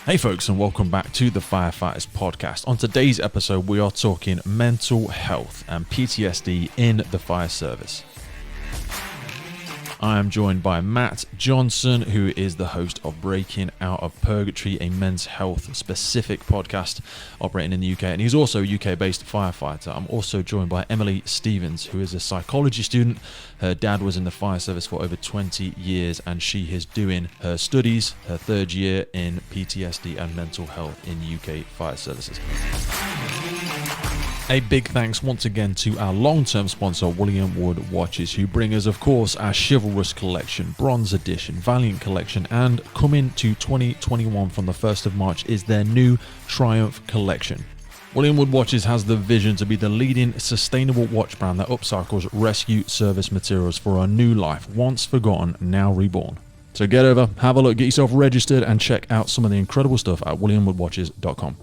Hey folks, and welcome back to the Firefighters Podcast. On today's episode, we are talking mental health and PTSD in the fire service. I am joined by Matt Johnson, who is the host of Breaking Out of Purgatory, a men's health specific podcast operating in the UK, and he's also a UK-based firefighter. I'm also joined by Emily Stevens, who is a psychology student. Her dad was in the fire service for over 20 years, and she is doing her studies, her third year in PTSD and mental health in UK fire services. A big thanks once again to our long-term sponsor, William Wood Watches, who bring us, of course, our Chivalrous Collection, Bronze Edition, Valiant Collection, and coming to 2021 from the 1st of March is their new Triumph Collection. William Wood Watches has the vision to be the leading sustainable watch brand that upcycles rescue service materials for a new life, once forgotten, now reborn. So get over, have a look, get yourself registered, and check out some of the incredible stuff at williamwoodwatches.com.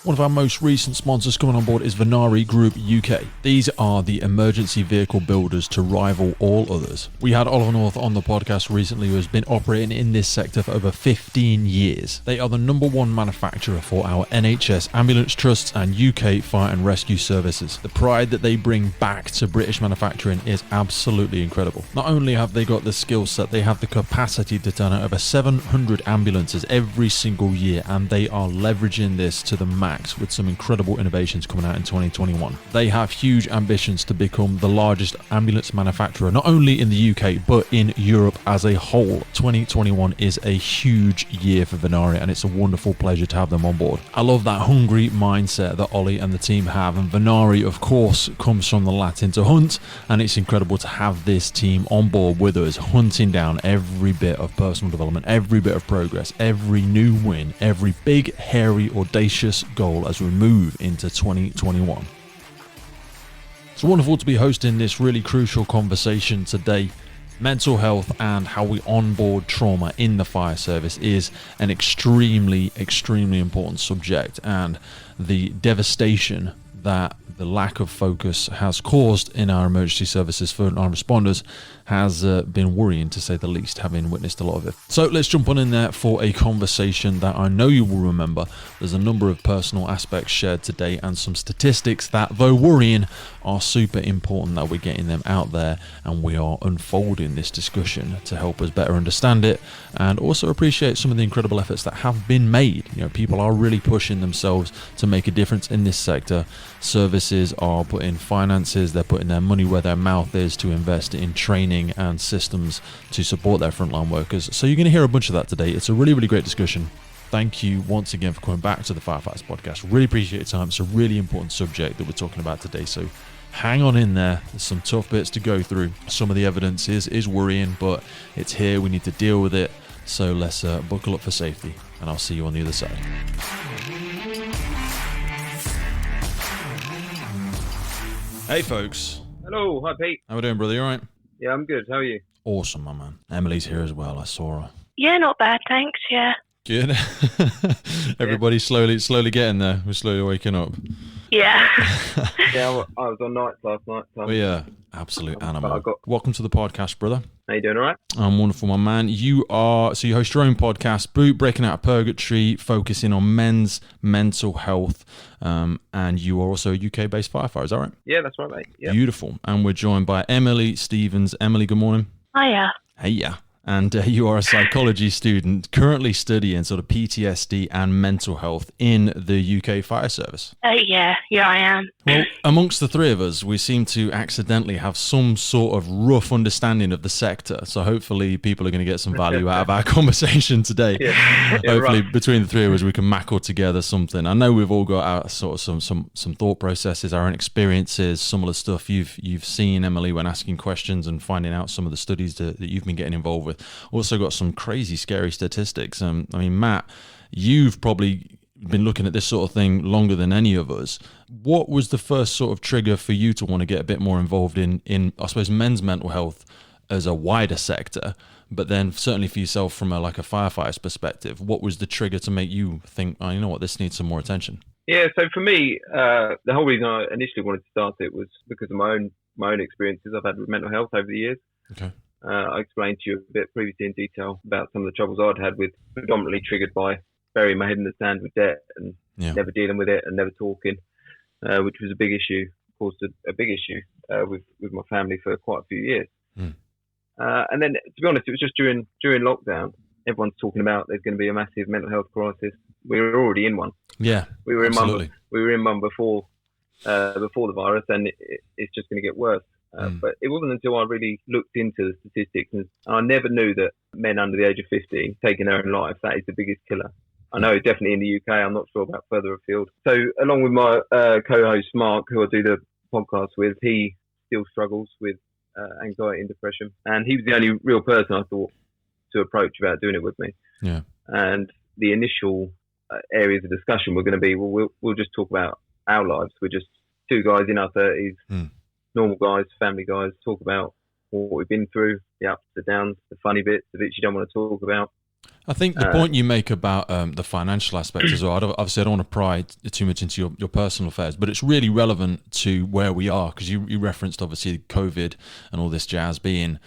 One of our most recent sponsors coming on board is Venari Group UK. These are the emergency vehicle builders to rival all others. We had Oliver North on the podcast recently, who has been operating in this sector for over 15 years. They are the number one manufacturer for our NHS ambulance trusts and UK fire and rescue services. The pride that they bring back to British manufacturing is absolutely incredible. Not only have they got the skill set, they have the capacity to turn out over 700 ambulances every single year, and they are leveraging this to the max with some incredible innovations coming out in 2021. They have huge ambitions to become the largest ambulance manufacturer, not only in the UK, but in Europe as a whole. 2021 is a huge year for Venari, and it's a wonderful pleasure to have them on board. I love that hungry mindset that Ollie and the team have, and Venari, of course, comes from the Latin to hunt, and it's incredible to have this team on board with us, hunting down every bit of personal development, every bit of progress, every new win, every big, hairy, audacious goal as we move into 2021. It's wonderful to be hosting this really crucial conversation today. Mental health and how we onboard trauma in the fire service is an extremely important subject, and the devastation that the lack of focus has caused in our emergency services for our responders has been worrying, to say the least, having witnessed a lot of it. So let's jump on in there for a conversation that I know you will remember. There's a number of personal aspects shared today and some statistics that, though worrying, are super important that we're getting them out there, and we are unfolding this discussion to help us better understand it and also appreciate some of the incredible efforts that have been made. You know, people are really pushing themselves to make a difference in this sector. Services are putting finances, they're putting their money where their mouth is to invest in training and systems to support their frontline workers. So you're going to hear a bunch of that today. It's a really great discussion. Thank you once again for coming back to the Firefighters Podcast. Really appreciate your time. It's a really important subject that we're talking about today. So hang on in there. There's some tough bits to go through. Some of the evidence is worrying, but it's here. We need to deal with it. So let's buckle up for safety, and I'll see you on the other side. Hey folks. Hello, hi Pete. How we doing, brother? You all right? Yeah, I'm good. How are you? Awesome, my man. Emily's here as well. I saw her. Yeah, not bad, thanks. Yeah. Good. Everybody's slowly getting there. We're slowly waking up. Yeah. Yeah, I was on nights last night. So Absolute animal. Welcome to the podcast, brother. How you doing? All right? I'm wonderful, my man. You host your own podcast, Breaking Out of Purgatory, focusing on men's mental health, and you are also a UK-based firefighter. Is that right? Yeah, that's right, mate. Yep. Beautiful. And we're joined by Emily Stevens. Emily, good morning. Hiya. Hey, and you are a psychology student currently studying sort of PTSD and mental health in the UK fire service. Yeah, I am. Well, amongst the three of us, we seem to accidentally have some sort of rough understanding of the sector. So hopefully people are going to get some value out of our conversation today. Hopefully between the three of us, we can mackle together something. I know we've all got our sort of some thought processes, our own experiences, some of the stuff you've seen, Emily, when asking questions and finding out some of the studies that you've been getting involved with. Also got some crazy, scary statistics. I mean, Matt, you've probably been looking at this sort of thing longer than any of us. What was the first sort of trigger for you to want to get a bit more involved in I suppose, men's mental health as a wider sector, but then certainly for yourself from a firefighter's perspective, what was the trigger to make you think, oh, you know what, this needs some more attention? Yeah, so for me, the whole reason I initially wanted to start it was because of my own experiences I've had with mental health over the years. Okay. I explained to you a bit previously in detail about some of the troubles I'd had with, predominantly triggered by burying my head in the sand with debt and never dealing with it and never talking, which was a big issue, caused a big issue with my family for quite a few years. And then, to be honest, it was just during lockdown. Everyone's talking about there's going to be a massive mental health crisis. We were already in one. Yeah, we were in absolutely. one. We were in one before the virus, and it's just going to get worse. But it wasn't until I really looked into the statistics, and I never knew that men under the age of 50 taking their own life, that is the biggest killer. I know definitely in the UK. I'm not sure about further afield. So, along with my co-host Mark, who I do the podcast with, he still struggles with anxiety and depression, and he was the only real person I thought to approach about doing it with me. Yeah. And the initial areas of discussion were going to be, well, we'll just talk about our lives. We're just two guys in our 30s, normal guys, family guys, talk about what we've been through, the ups, the downs, the funny bits, the bits you don't want to talk about. I think the point you make about the financial aspect as well, obviously I don't want to pry too much into your personal affairs, but it's really relevant to where we are, because you referenced obviously COVID and all this jazz being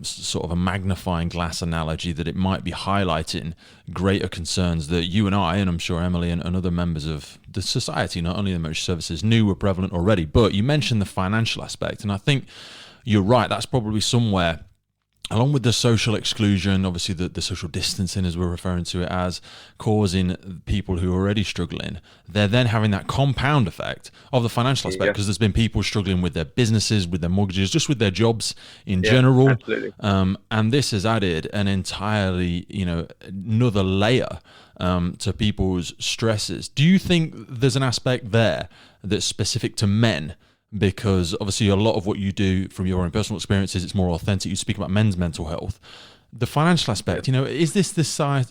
sort of a magnifying glass analogy, that it might be highlighting greater concerns that you and I, and I'm sure Emily and other members of the society, not only the emergency services, knew were prevalent already. But you mentioned the financial aspect, and I think you're right, that's probably somewhere, along with the social exclusion, obviously the social distancing, as we're referring to it as, causing people who are already struggling, they're then having that compound effect of the financial aspect, because there's been people struggling with their businesses, with their mortgages, just with their jobs in general. Absolutely. And this has added an entirely, another layer to people's stresses. Do you think there's an aspect there that's specific to men? Because obviously a lot of what you do from your own personal experiences, it's more authentic. You speak about men's mental health. The financial aspect, is this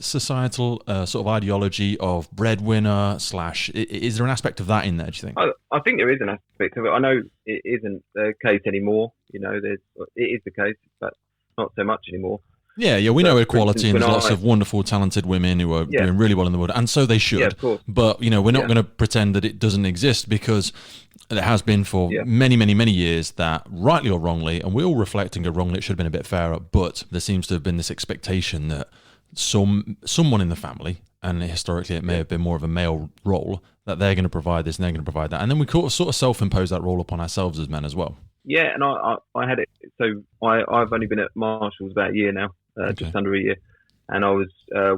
societal sort of ideology of breadwinner / is there an aspect of that in there, do you think? I think there is an aspect of it. I know it isn't the case anymore. It is the case, but not so much anymore. Yeah, we know equality, and there's lots of wonderful, talented women who are doing really well in the world, and so they should. Yeah, of course. But, we're not going to pretend that it doesn't exist, because there has been for many, many, many years that, rightly or wrongly, and we all reflect and go wrongly, it should have been a bit fairer, but there seems to have been this expectation that someone in the family, and historically it may have been more of a male role, that they're going to provide this and they're going to provide that. And then we sort of self-impose that role upon ourselves as men as well. Yeah, and I had it. So I've only been at Marshall's about a year now. Just under a year, and I was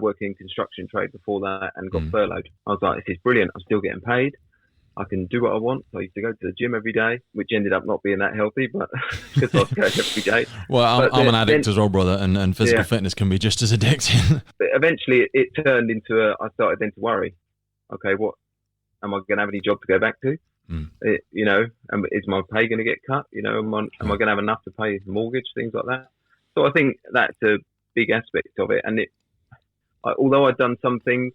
working in construction trade before that and got furloughed. I was like, this is brilliant, I'm still getting paid, I can do what I want. So I used to go to the gym every day, which ended up not being that healthy, but because I was going every day. Well, I'm an addict as well, brother, and physical fitness can be just as addicting. But eventually it turned into I started then to worry, okay, what am I going to have any job to go back to? Is my pay going to get cut? Am I going to have enough to pay the mortgage, things like that? So I think that's a big aspect of it. And although I've done some things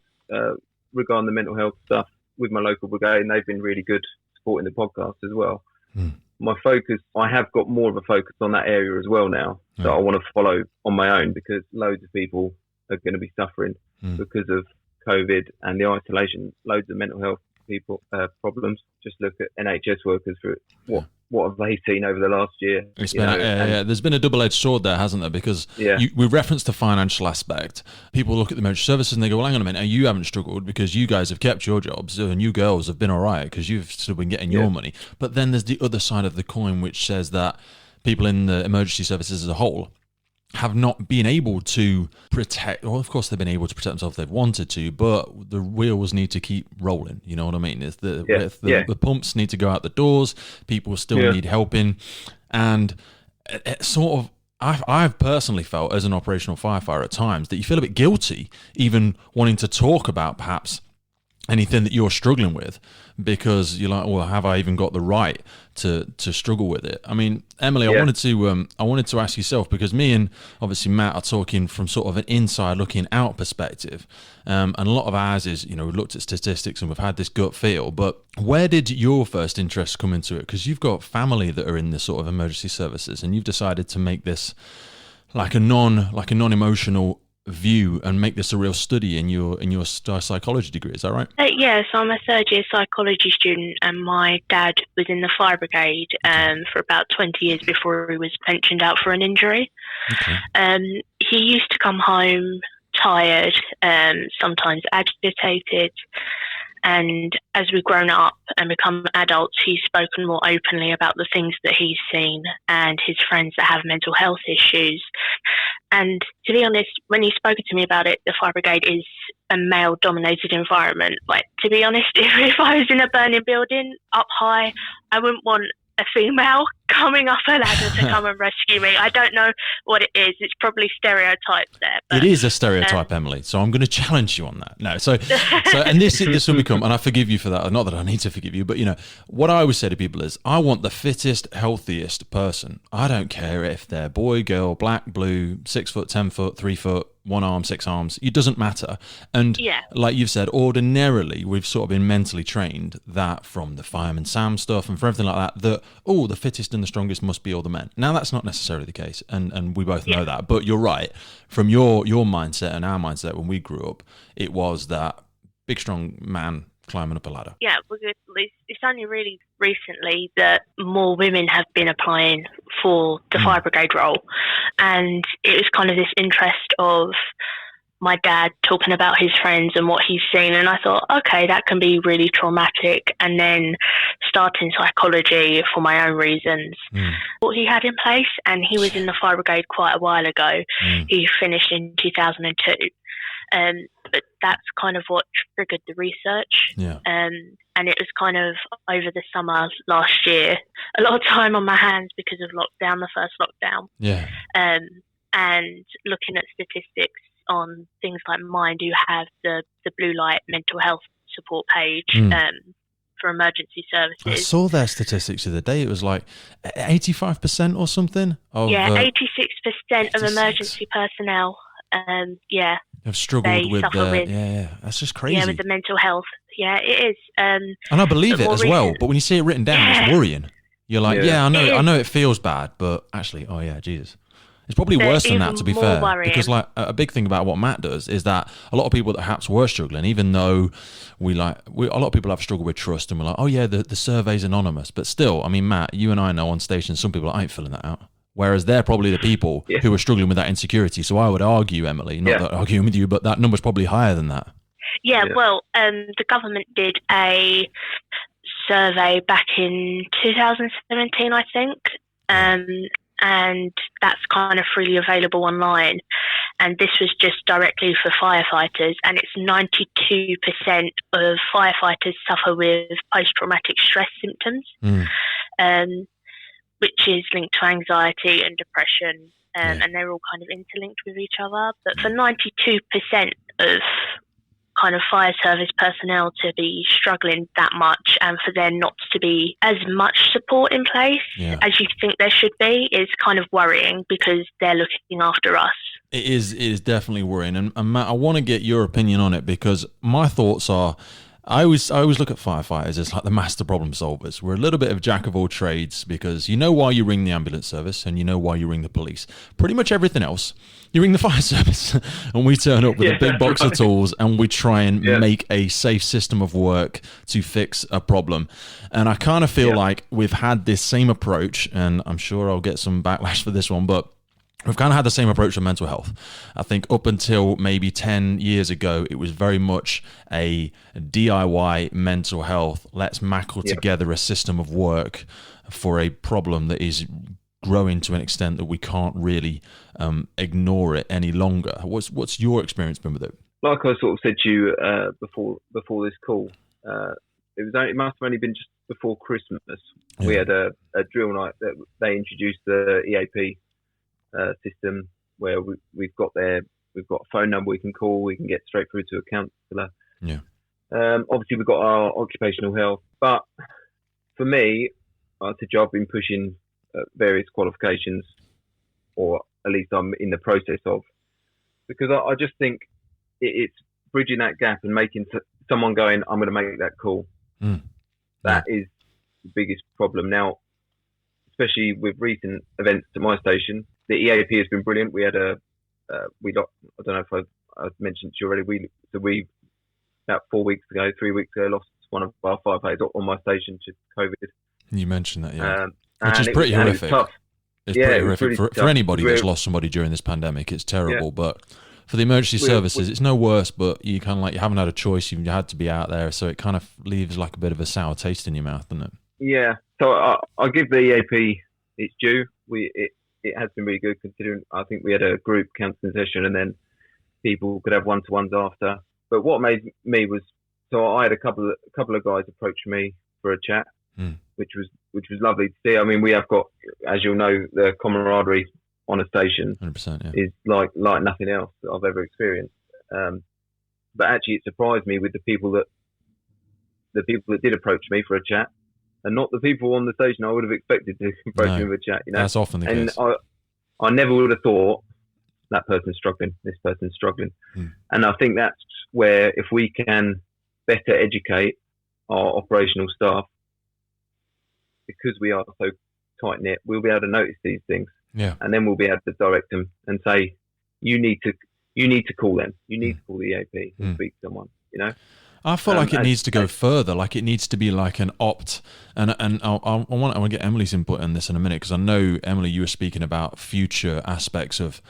regarding the mental health stuff with my local brigade, and they've been really good supporting the podcast as well, my focus, I have got more of a focus on that area as well now, that I want to follow on my own, because loads of people are going to be suffering because of COVID and the isolation, loads of mental health problems. Just look at NHS workers for what have they seen over the last year? There's been a double-edged sword there, hasn't there? Because we referenced the financial aspect. People look at the emergency services and they go, well, hang on a minute, you haven't struggled because you guys have kept your jobs, and you girls have been all right because you've still been getting your money. But then there's the other side of the coin, which says that people in the emergency services as a whole have not been able to protect. Well, of course they've been able to protect themselves if they've wanted to, but the wheels need to keep rolling. You know what I mean? It's the pumps need to go out the doors. People still need helping, and it sort of. I've personally felt as an operational firefighter at times that you feel a bit guilty even wanting to talk about perhaps anything that you're struggling with, because you're like, well, have I even got the right to struggle with it? I mean, Emily, I wanted to ask yourself, because me and obviously Matt are talking from sort of an inside looking out perspective, and a lot of ours is, we've looked at statistics and we've had this gut feel, but where did your first interest come into it? Because you've got family that are in the sort of emergency services, and you've decided to make this like a non-emotional view and make this a real study in your psychology degree. Is that right? Yeah, so I'm a third-year psychology student, and my dad was in the fire brigade for about 20 years before he was pensioned out for an injury. Okay. He used to come home tired, sometimes agitated, and as we've grown up and become adults, he's spoken more openly about the things that he's seen and his friends that have mental health issues. And to be honest, when he's spoken to me about it, the fire brigade is a male-dominated environment. Like, to be honest, if I was in a burning building up high, I wouldn't want a female coming up a ladder to come and rescue me. I don't know what it is. It's probably stereotypes there. But, it is a stereotype, Emily. So I'm going to challenge you on that. No, so and this will become, and I forgive you for that. Not that I need to forgive you, but what I always say to people is, I want the fittest, healthiest person. I don't care if they're boy, girl, black, blue, 6 foot, 10 foot, 3 foot, 1 arm, 6 arms. It doesn't matter. And like you've said, ordinarily we've sort of been mentally trained that from the Fireman Sam stuff and for everything like that, the fittest and the strongest must be all the men. Now that's not necessarily the case, and we both know that. But you're right. From your mindset and our mindset when we grew up, it was that big strong man climbing up a ladder. Yeah, it's only really recently that more women have been applying for the fire brigade role, and it was kind of this interest of my dad talking about his friends and what he's seen, and I thought, okay, that can be really traumatic. And then starting psychology for my own reasons, what he had in place, and he was in the fire brigade quite a while ago. He finished in 2002. But that's kind of what triggered the research. Yeah. And it was kind of over the summer last year, a lot of time on my hands because of lockdown, the first lockdown. Yeah. And looking at statistics on things like mine, do have the blue light mental health support page for emergency services. I saw their statistics the other day. It was like 85% or something. 86% of emergency personnel. Have struggled with that's just crazy. Yeah, with the mental health. Yeah, it is. And I believe it as well. But when you see it written down, it's worrying. You're like, I know it feels bad, but actually, Jesus. It's probably worse than that, to be fair. Worrying. Because like a big thing about what Matt does is that a lot of people that perhaps were struggling, even though a lot of people have struggled with trust, and we're like, the survey's anonymous. But still, I mean, Matt, you and I know on station, some people I ain't filling that out. Whereas they're probably the people who are struggling with that insecurity. So I would argue, Emily, not that arguing with you, but that number's probably higher than that. Yeah, well, the government did a survey back in 2017, I think, and that's kind of freely available online. And this was just directly for firefighters, and it's 92% of firefighters suffer with post-traumatic stress symptoms. Which is linked to anxiety and depression, and they're all kind of interlinked with each other. But for 92% of kind of fire service personnel to be struggling that much, and for there not to be as much support in place as you think there should be, is kind of worrying, because they're looking after us. It is definitely worrying. And Matt, I want to get your opinion on it, because my thoughts are, I always look at firefighters as like the master problem solvers. We're a little bit of jack of all trades, because you know why you ring the ambulance service and you know why you ring the police. Pretty much everything else, you ring the fire service, and we turn up with a big box of tools and we try and make a safe system of work to fix a problem. And I kind of feel like we've had this same approach, and I'm sure I'll get some backlash for this one, but we've kind of had the same approach with mental health. I think up until maybe 10 years ago, it was very much a DIY mental health. Let's mackle together a system of work for a problem that is growing to an extent that we can't really ignore it any longer. What's your experience been with it? Like I sort of said to you before this call, it must have only been just before Christmas. We had a drill night that they introduced the EAP system, where we've got a phone number we can call, we can get straight through to a counsellor. Obviously we've got our occupational health, but for me, I've been pushing various qualifications, or at least I'm in the process of, because I just think it's bridging that gap and making someone going, I'm going to make that call. That is the biggest problem now, especially with recent events at my station. The EAP has been brilliant. We had a I don't know if I've mentioned to you already. We about 3 weeks ago, lost one of our firefighters on my station to COVID. You mentioned that, yeah. Which is pretty horrific. It was tough. It's pretty horrific for anybody that's lost somebody during this pandemic. It's terrible, but for the emergency services, it's no worse. But you kind of you haven't had a choice. You had to be out there, so it kind of leaves like a bit of a sour taste in your mouth, doesn't it? Yeah. So I give the EAP its due. It has been really good, considering I think we had a group counselling session, and then people could have one-to-ones after. But what made me was, so I had a couple of guys approach me for a chat, which was lovely to see. I mean, we have got, as you'll know, the camaraderie on a station 100%, is like nothing else that I've ever experienced. But actually, it surprised me with the people that did approach me for a chat, and not the people on the station I would have expected to approach me with a chat. You know, that's often the case. And I never would have thought that person's struggling, this person's struggling, and I think that's where, if we can better educate our operational staff, because we are so tight knit, we'll be able to notice these things, and then we'll be able to direct them and say, you need to call them, you need to call the EAP and speak to someone. You know, I feel like it needs to go further. Like it needs to be like an opt, and I want to get Emily's input on this in a minute, because I know, Emily, you were speaking about future aspects of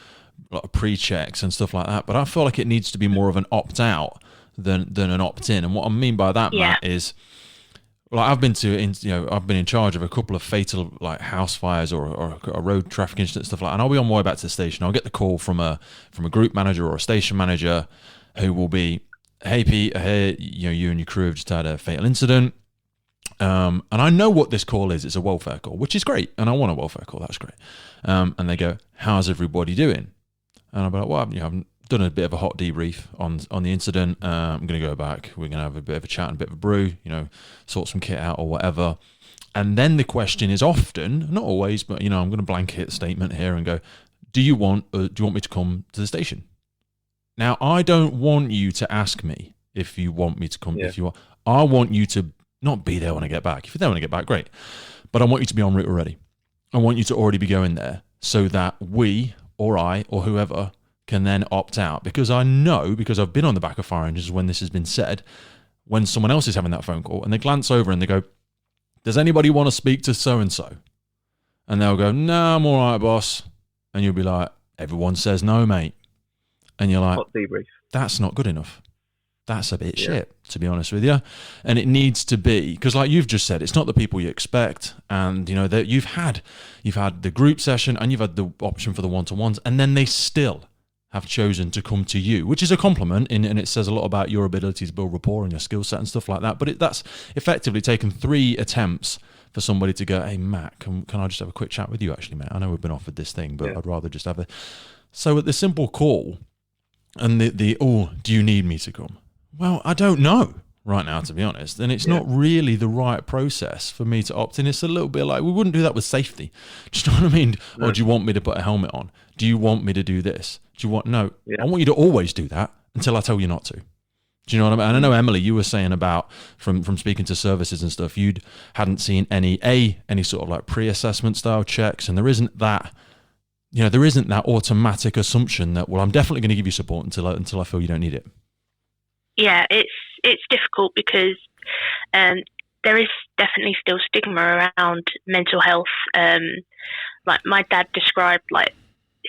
like pre-checks and stuff like that, but I feel like it needs to be more of an opt-out than an opt-in. And what I mean by that, Matt, is like I've been in charge of a couple of fatal like house fires or a road traffic incident, stuff like that. And I'll be on my way back to the station. I'll get the call from a group manager or a station manager who will be, hey Pete, hey, you and your crew have just had a fatal incident. And I know what this call is. It's a welfare call, which is great. And I want a welfare call. That's great. And they go, how's everybody doing? And I'll be like, well, I've done a bit of a hot debrief on the incident. I'm going to go back. We're going to have a bit of a chat and a bit of a brew, sort some kit out or whatever. And then the question is often, not always, but, I'm going to blanket statement here and go, do you want me to come to the station? Now, I don't want you to ask me if you want me to come. If you want, I want you to not be there when I get back. If you're there when I get back, great. But I want you to be en route already. I want you to already be going there so that we or I or whoever can then opt out. Because I know, because I've been on the back of fire engines when this has been said, when someone else is having that phone call and they glance over and they go, does anybody want to speak to so-and-so? And they'll go, no, I'm all right, boss. And you'll be like, everyone says no, mate. And you're like, that's not good enough. That's a bit shit, to be honest with you. And it needs to be, because like you've just said, it's not the people you expect. And, that you've had the group session and you've had the option for the one-to-ones, and then they still have chosen to come to you, which is a compliment, and it says a lot about your ability to build rapport and your skill set and stuff like that. But that's effectively taken 3 attempts for somebody to go, hey, Matt, can I just have a quick chat with you, actually, mate? I know we've been offered this thing, but I'd rather just have it. So at the simple call and the do you need me to come? Well, I don't know right now, to be honest. And it's not really the right process for me to opt in. It's a little bit like, we wouldn't do that with safety. Do you know what I mean? No. Or do you want me to put a helmet on? Do you want me to do this? Do you want, no, I want you to always do that until I tell you not to. Do you know what I mean? And I know, Emily, you were saying about, from speaking to services and stuff, you hadn't seen any sort of like pre-assessment style checks. And there isn't that, there isn't that automatic assumption that, well, I'm definitely going to give you support until I feel you don't need it. Yeah, it's difficult because there is definitely still stigma around mental health. Like my dad described like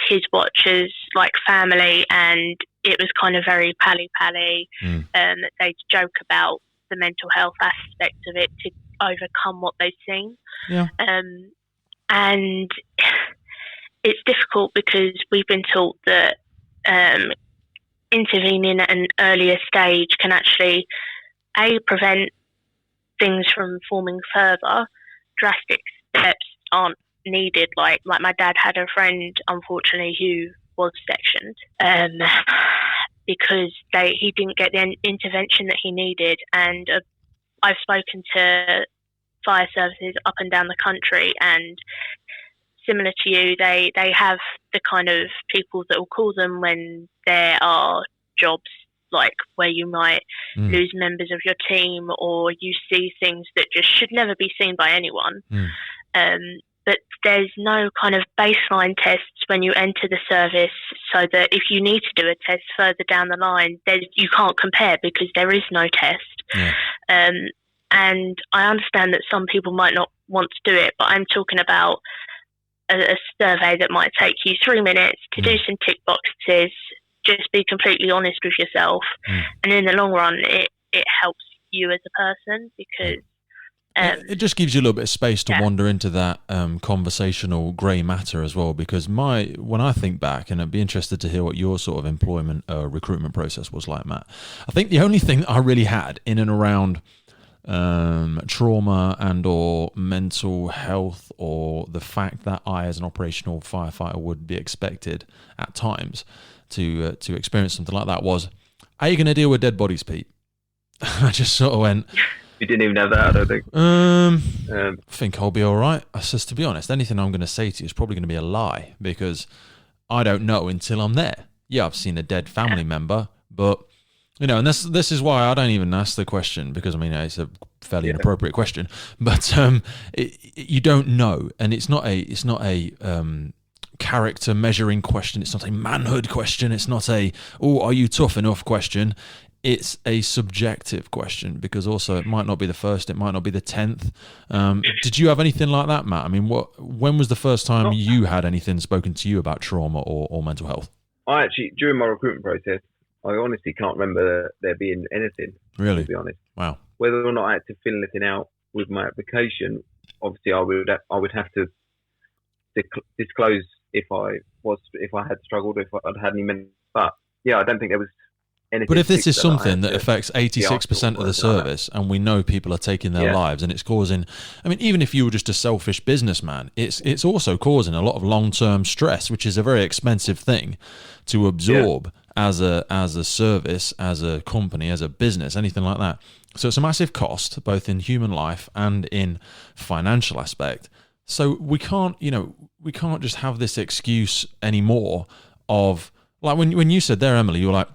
his watch as like family, and it was kind of very pally-pally. They'd joke about the mental health aspect of it to overcome what they've seen. Yeah. And it's difficult because we've been taught that intervening at an earlier stage can actually prevent things from forming further. Drastic steps aren't needed. Like my dad had a friend, unfortunately, who was sectioned because he didn't get the intervention that he needed. And I've spoken to fire services up and down the country, and similar to you, they have the kind of people that will call them when there are jobs like where you might lose members of your team, or you see things that just should never be seen by anyone. but there's no kind of baseline tests when you enter the service, so that if you need to do a test further down the line, you can't compare because there is no test. Yeah. And I understand that some people might not want to do it, but I'm talking about a survey that might take you 3 minutes to do some tick boxes, just be completely honest with yourself. And in the long run, it helps you as a person, because it just gives you a little bit of space to wander into that conversational grey matter as well, because when I think back, and I'd be interested to hear what your sort of employment recruitment process was like, Matt. I think the only thing that I really had in and around trauma and or mental health, or the fact that I as an operational firefighter would be expected at times to experience something like that, was, are you going to deal with dead bodies, Pete? I just sort of went... You didn't even have that, I don't think. I think I'll be all right. I says, to be honest, anything I'm going to say to you is probably going to be a lie, because I don't know until I'm there. Yeah, I've seen a dead family member, but, you know, and this is why I don't even ask the question, because, I mean, it's a fairly inappropriate question, but you don't know, and it's not a character measuring question. It's not a manhood question. It's not a, are you tough enough question. It's a subjective question, because also it might not be the first, it might not be the 10th. Did you have anything like that, Matt? I mean, when was the first time you had anything spoken to you about trauma or mental health? I actually, during my recruitment process, I honestly can't remember there being anything. Really? To be honest. Wow. Whether or not I had to fill anything out with my application, obviously I would have to disclose if I had struggled, if I'd had any mental. But yeah, I don't think there was. But if this is something that affects 86% of the service, and we know people are taking their lives, and it's causing, I mean, even if you were just a selfish businessman, it's also causing a lot of long-term stress, which is a very expensive thing to absorb as a service, as a company, as a business, anything like that. So it's a massive cost, both in human life and in financial aspect. So we can't just have this excuse anymore of, like, when you said there, Emily, you were like,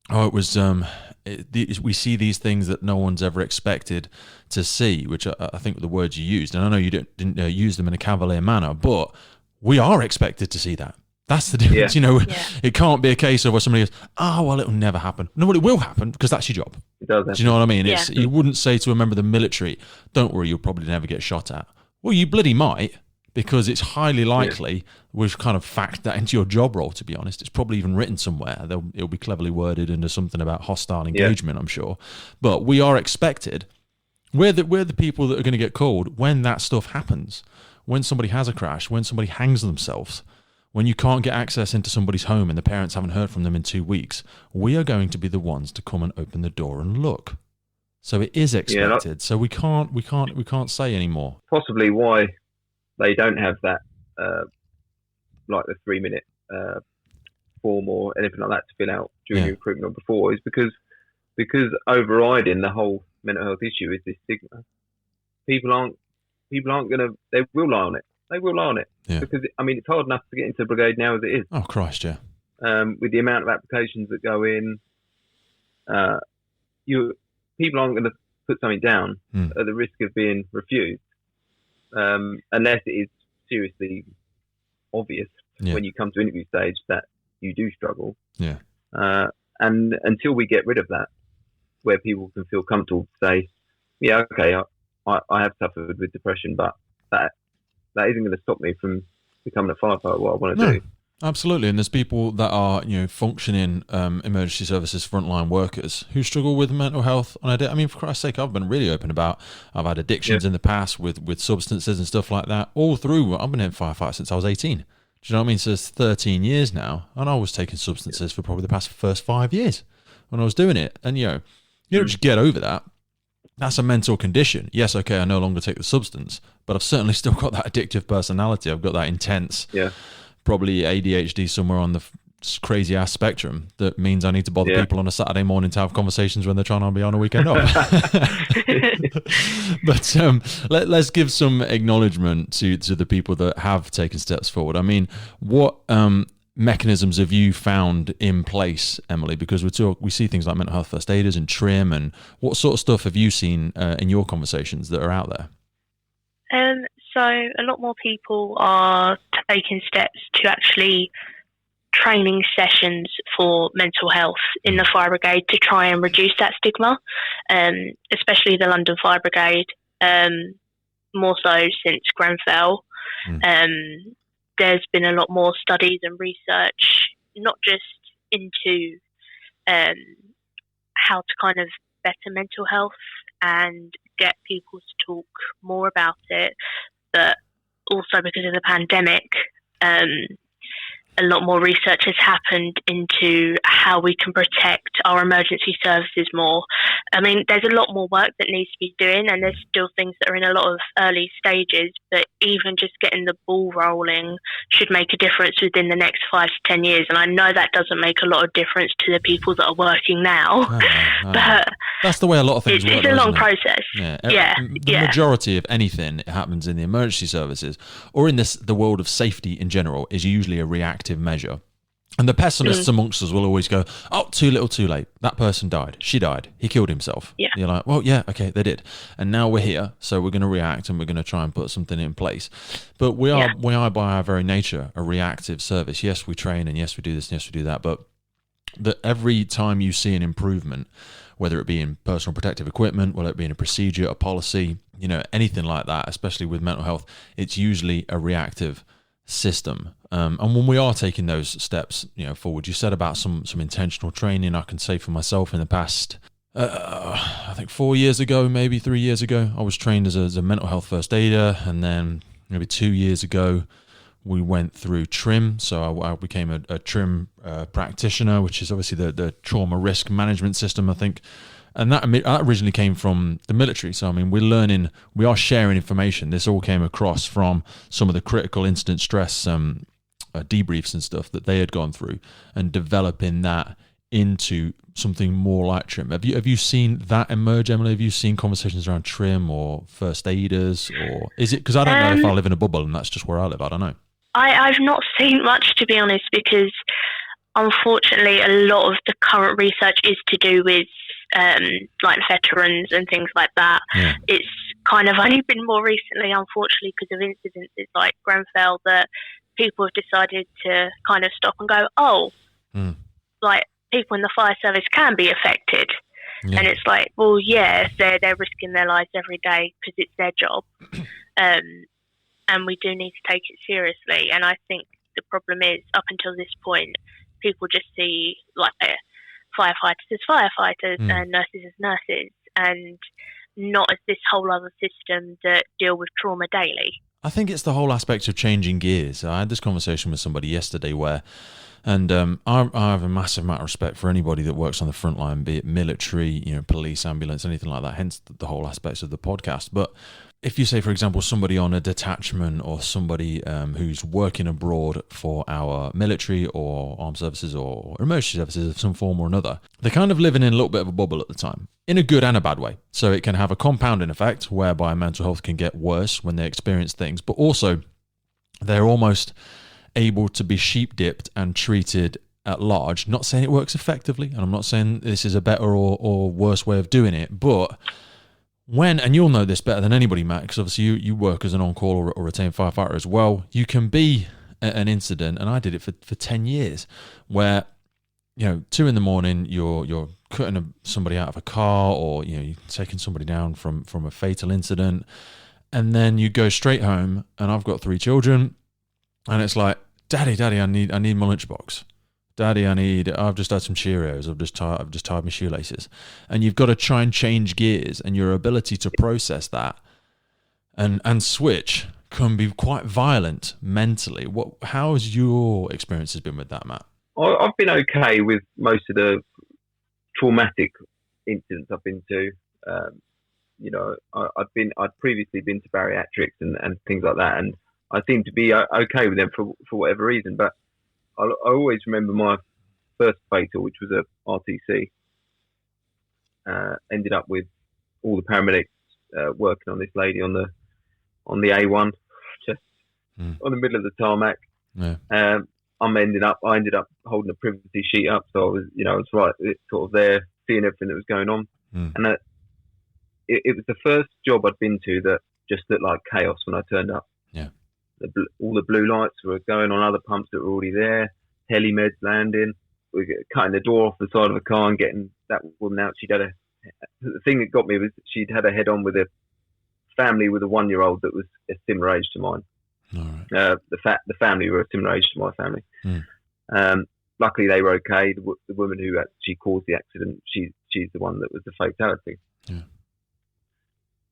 it was. We see these things that no one's ever expected to see, which I think were the words you used, and I know you didn't use them in a cavalier manner, but we are expected to see that. That's the difference. You know, it can't be a case of where somebody goes, well, it'll never happen. No, well, it will happen, because that's your job. It does. Do you know what I mean? You wouldn't say to a member of the military, "Don't worry, you'll probably never get shot at." Well, you bloody might, because it's highly likely. We've kind of factored that into your job role, to be honest. It's probably even written somewhere. It'll be cleverly worded into something about hostile engagement, I'm sure. But we are expected. We're the people that are going to get called when that stuff happens. When somebody has a crash, when somebody hangs themselves, when you can't get access into somebody's home and the parents haven't heard from them in 2 weeks, we are going to be the ones to come and open the door and look. So it is expected. So we can't say anymore. Possibly why they don't have that, like the 3-minute form or anything like that to fill out during your recruitment before, is because overriding the whole mental health issue is this stigma. People aren't gonna. They will lie on it. They will lie on it, because I mean, it's hard enough to get into the brigade now as it is. Oh Christ, yeah. With the amount of applications that go in, people aren't going to put something down at the risk of being refused, unless it is seriously obvious when you come to interview stage that you do struggle. Yeah. And until we get rid of that, where people can feel comfortable to say, yeah, okay, I have suffered with depression, but that isn't going to stop me from becoming a firefighter, what I want to do. Absolutely, and there's people that are functioning emergency services frontline workers who struggle with mental health on a day. I mean, for Christ's sake, I've been really open about. I've had addictions in the past with substances and stuff like that. All through, I've been in firefighter since I was 18. Do you know what I mean? So it's 13 years now, and I was taking substances for probably the first 5 years when I was doing it. And you don't just get over that. That's a mental condition. Yes, okay, I no longer take the substance, but I've certainly still got that addictive personality. I've got that intense. Probably ADHD somewhere on the crazy ass spectrum that means I need to bother people on a Saturday morning to have conversations when they're trying to be on a weekend off. But let's give some acknowledgement to the people that have taken steps forward. I mean, what mechanisms have you found in place, Emily? Because we see things like mental health first aiders and trim, and what sort of stuff have you seen in your conversations that are out there? So a lot more people are taking steps to actually training sessions for mental health in the fire brigade to try and reduce that stigma, especially the London Fire Brigade, more so since Grenfell. There's been a lot more studies and research, not just into how to kind of better mental health and get people to talk more about it, but also because of the pandemic, a lot more research has happened into how we can protect our emergency services more. I mean, there's a lot more work that needs to be doing, and there's still things that are in a lot of early stages, but even just getting the ball rolling should make a difference within the next 5 to 10 years. And I know that doesn't make a lot of difference to the people that are working now, but that's the way a lot of things work. It's a long process. The majority of anything that happens in the emergency services or in the world of safety in general is usually a reactive measure. And the pessimists amongst us will always go, oh, too little, too late. That person died. She died. He killed himself. Yeah. You're like, well, yeah, okay, they did. And now we're here, so we're going to react and we're going to try and put something in place. But we are by our very nature, a reactive service. Yes, we train, and yes, we do this, and yes, we do that. But every time you see an improvement, whether it be in personal protective equipment, whether it be in a procedure, a policy, anything like that, especially with mental health, it's usually a reactive system. And when we are taking those steps, forward, you said about some intentional training. I can say for myself in the past, I think 4 years ago, maybe 3 years ago, I was trained as a mental health first aider. And then maybe 2 years ago, we went through TRIM. So I became a TRIM practitioner, which is obviously the trauma risk management system, I think. And that originally came from the military. So, I mean, we are sharing information. This all came across from some of the critical incident stress debriefs and stuff that they had gone through, and developing that into something more like TRIM. Have you seen that emerge, Emily? Have you seen conversations around TRIM or first aiders? Or is it, because I don't know if I live in a bubble and that's just where I live. I don't know. I've not seen much, to be honest, because unfortunately a lot of the current research is to do with like veterans and things like that. It's kind of only been more recently, unfortunately, because of incidences like Grenfell, that people have decided to kind of stop and go, like people in the fire service can be affected. And it's like, well, yeah, they're risking their lives every day because it's their job. And we do need to take it seriously. And I think the problem is, up until this point, people just see like firefighters as firefighters and nurses as nurses, and not as this whole other system that deal with trauma daily. I think it's the whole aspect of changing gears. I had this conversation with somebody yesterday and I have a massive amount of respect for anybody that works on the front line, be it military, police, ambulance, anything like that, hence the whole aspects of the podcast. But if you say, for example, somebody on a detachment or somebody who's working abroad for our military or armed services or emergency services of some form or another, they're kind of living in a little bit of a bubble at the time, in a good and a bad way. So it can have a compounding effect whereby mental health can get worse when they experience things, but also they're almost able to be sheep-dipped and treated at large. Not saying it works effectively, and I'm not saying this is a better or worse way of doing it, but and you'll know this better than anybody, Matt, because obviously you work as an on-call or retained firefighter as well. You can be an incident, and I did it for 10 years, where 2 a.m, you're cutting somebody out of a car, or you're taking somebody down from a fatal incident, and then you go straight home. And I've got 3 children, and it's like, Daddy, I need my lunchbox. Daddy, I've just had some Cheerios. I've just tied my shoelaces. And you've got to try and change gears, and your ability to process that and switch can be quite violent mentally. How has your experiences been with that, Matt? I've been okay with most of the traumatic incidents I've been to. I'd previously been to bariatrics and things like that, and I seem to be okay with them for whatever reason. But I always remember my first fatal, which was a RTC. Ended up with all the paramedics working on this lady on the A1, just on the middle of the tarmac. I ended up holding a privacy sheet up, so I was right, sort of there, seeing everything that was going on. And it was the first job I'd been to that just looked like chaos when I turned up. Yeah. All the blue lights were going on other pumps that were already there. Heli-meds landing. We were cutting the door off the side of the car and getting that woman out. The thing that got me was she'd had a head-on with a family with a 1-year-old that was a similar age to mine. All right. The family were a similar age to my family. Luckily, they were okay. The woman who actually caused the accident, she's the one that was the fatality. Yeah.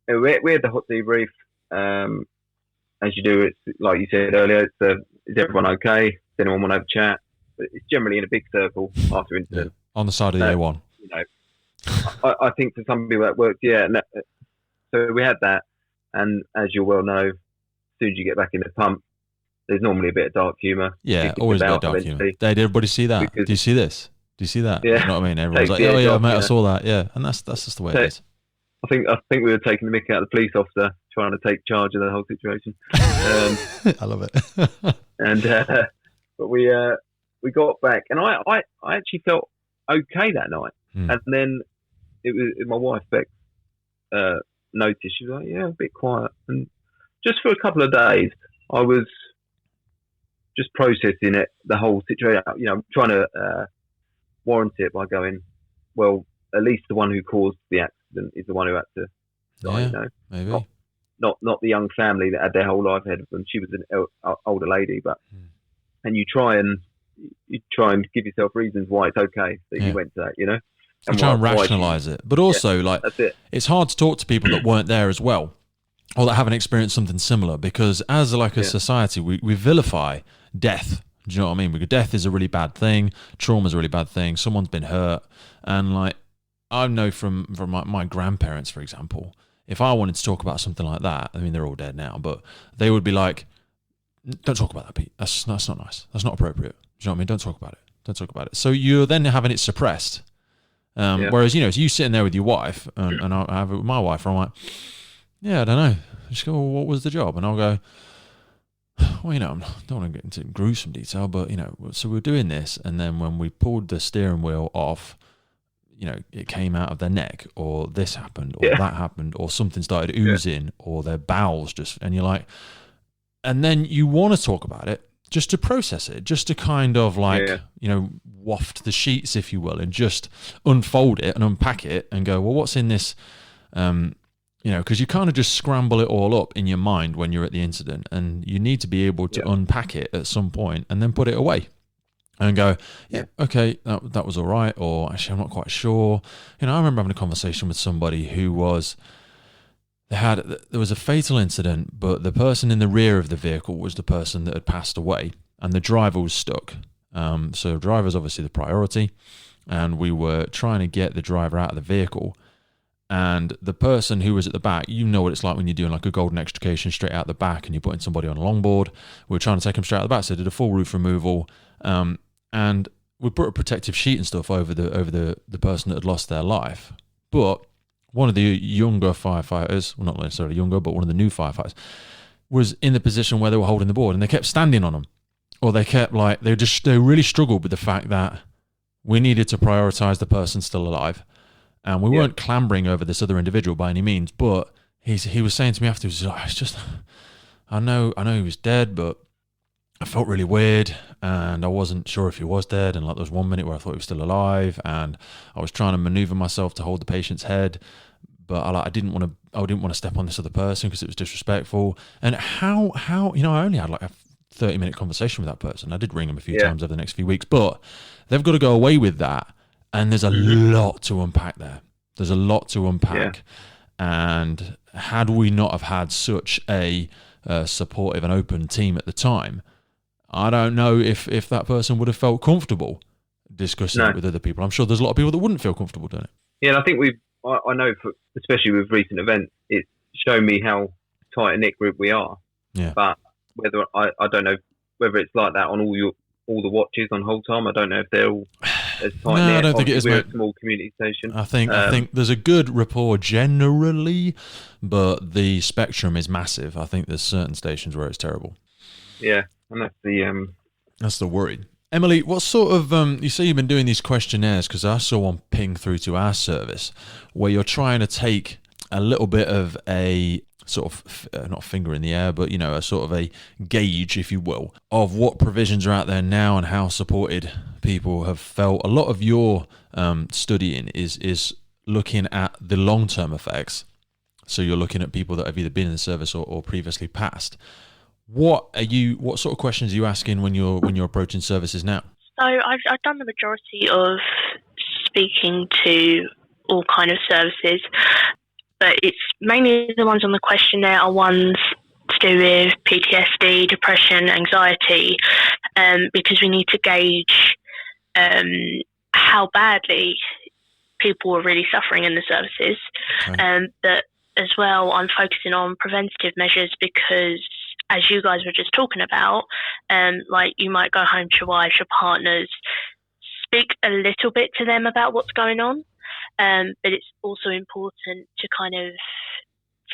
And we had the hot debrief. As you do, it's like you said earlier. Is everyone okay? Does anyone want to have a chat? But it's generally in a big circle after incident. Yeah. On the side of the A1. You know, I think for some people that worked. Yeah. So we had that, and as you well know, as soon as you get back in the pump, there's normally a bit of dark humour. Yeah, always a bit of dark humour. Did everybody see that? Do you see this? Do you see that? Yeah. You know what I mean? Everyone's like, oh yeah, mate, I saw that. Yeah, and that's just the way it is. I think we were taking the mick out of the police officer trying to take charge of the whole situation. I love it. And but we got back, and I actually felt okay that night. And then it was my wife Beck noticed. She was like, yeah, a bit quiet. And just for a couple of days, I was just processing it, the whole situation. You know, trying to warrant it by going, well, at least the one who caused the accident is the one who had to die. Yeah, you know, maybe not the young family that had their whole life ahead of them. She was an older lady, but and you try and give yourself reasons why it's okay that you went to that. You know, and try and rationalise it, but also that's it. It's hard to talk to people that weren't there as well, or that haven't experienced something similar, because as a society, we vilify death. Do you know what I mean? Because death is a really bad thing. Trauma is a really bad thing. Someone's been hurt. And like, I know from my grandparents, for example, if I wanted to talk about something like that, I mean, they're all dead now, but they would be like, don't talk about that, Pete. That's not nice. That's not appropriate. Do you know what I mean? Don't talk about it. Don't talk about it. So you're then having it suppressed. Whereas, you know, it's you sitting there with your wife, and I have it with my wife, and I'm like, yeah, I don't know. Just go, well, what was the job? And I'll go, well, you know, I don't want to get into gruesome detail, but, you know, so we're doing this, and then when we pulled the steering wheel off, you know, it came out of their neck, or this happened, or that happened, or something started oozing, or their bowels just, and you're like, and then you want to talk about it just to process it, just to kind of like, you know, waft the sheets, if you will, and just unfold it and unpack it and go, well, what's in this, you know, because you kind of just scramble it all up in your mind when you're at the incident, and you need to be able to unpack it at some point and then put it away and go, okay, that was all right, or actually I'm not quite sure. You know, I remember having a conversation with somebody who was, there was a fatal incident, but the person in the rear of the vehicle was the person that had passed away, and the driver was stuck. So the driver's obviously the priority, and we were trying to get the driver out of the vehicle. And the person who was at the back, you know what it's like when you're doing like a golden extrication straight out the back and you're putting somebody on a longboard. We were trying to take them straight out the back, so they did a full roof removal, and we put a protective sheet and stuff over the person that had lost their life. But one of the younger firefighters, well, not necessarily younger, but one of the new firefighters, was in the position where they were holding the board, and they kept standing on them, or they kept like they really struggled with the fact that we needed to prioritize the person still alive. And we weren't clambering over this other individual by any means, but he was saying to me afterwards, it's just, I know he was dead, but I felt really weird, and I wasn't sure if he was dead, and like there was 1 minute where I thought he was still alive, and I was trying to maneuver myself to hold the patient's head, but I didn't want to step on this other person because it was disrespectful. And how you know, I only had like a 30-minute conversation with that person. I did ring him a few times over the next few weeks, but they've got to go away with that. And there's a lot to unpack there. There's a lot to unpack. And had we not have had such a supportive and open team at the time, I don't know if that person would have felt comfortable discussing it with other people. I'm sure there's a lot of people that wouldn't feel comfortable doing it. Yeah, and I think I know, especially with recent events, it's shown me how tight a knit group we are. Yeah. But whether I don't know whether it's like that on all the watches on whole time. I don't know if they're all as tight. No, I don't think it is, we're mate. a small community station. I think there's a good rapport generally, but the spectrum is massive. I think there's certain stations where it's terrible. Yeah, and that's the worry. Emily, what sort of you say you've been doing these questionnaires, because I saw one ping through to our service where you're trying to take a little bit of a sort of not finger in the air, but a sort of a gauge, if you will, of what provisions are out there now and how supported people have felt. A lot of your studying is looking at the long-term effects. So you're looking at people that have either been in the service or previously passed. What sort of questions are you asking when you're approaching services now? So I've done the majority of speaking to all kind of services, but it's mainly the ones on the questionnaire are ones to do with PTSD, depression, anxiety, because we need to gauge how badly people are really suffering in the services. Okay. But as well, I'm focusing on preventative measures because, as you guys were just talking about, like you might go home to your wives, your partners, speak a little bit to them about what's going on, but it's also important to kind of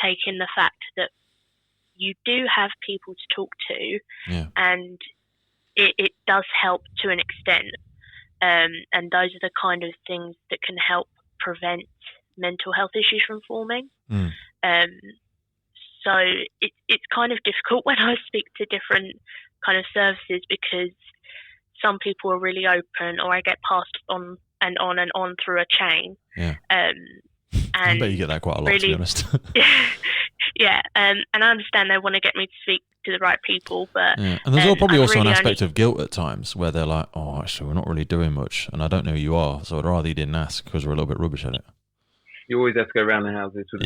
take in the fact that you do have people to talk to, and it does help to an extent, and those are the kind of things that can help prevent mental health issues from forming. So it's kind of difficult when I speak to different kind of services because some people are really open, or I get passed on and on and on through a chain. Yeah. And I bet you get that quite a lot, to be honest. Yeah. And I understand they want to get me to speak to the right people, but and there's probably also an aspect of guilt at times where they're like, oh, actually, we're not really doing much, and I don't know who you are, so I'd rather you didn't ask because we're a little bit rubbish at it. You always have to go around the houses with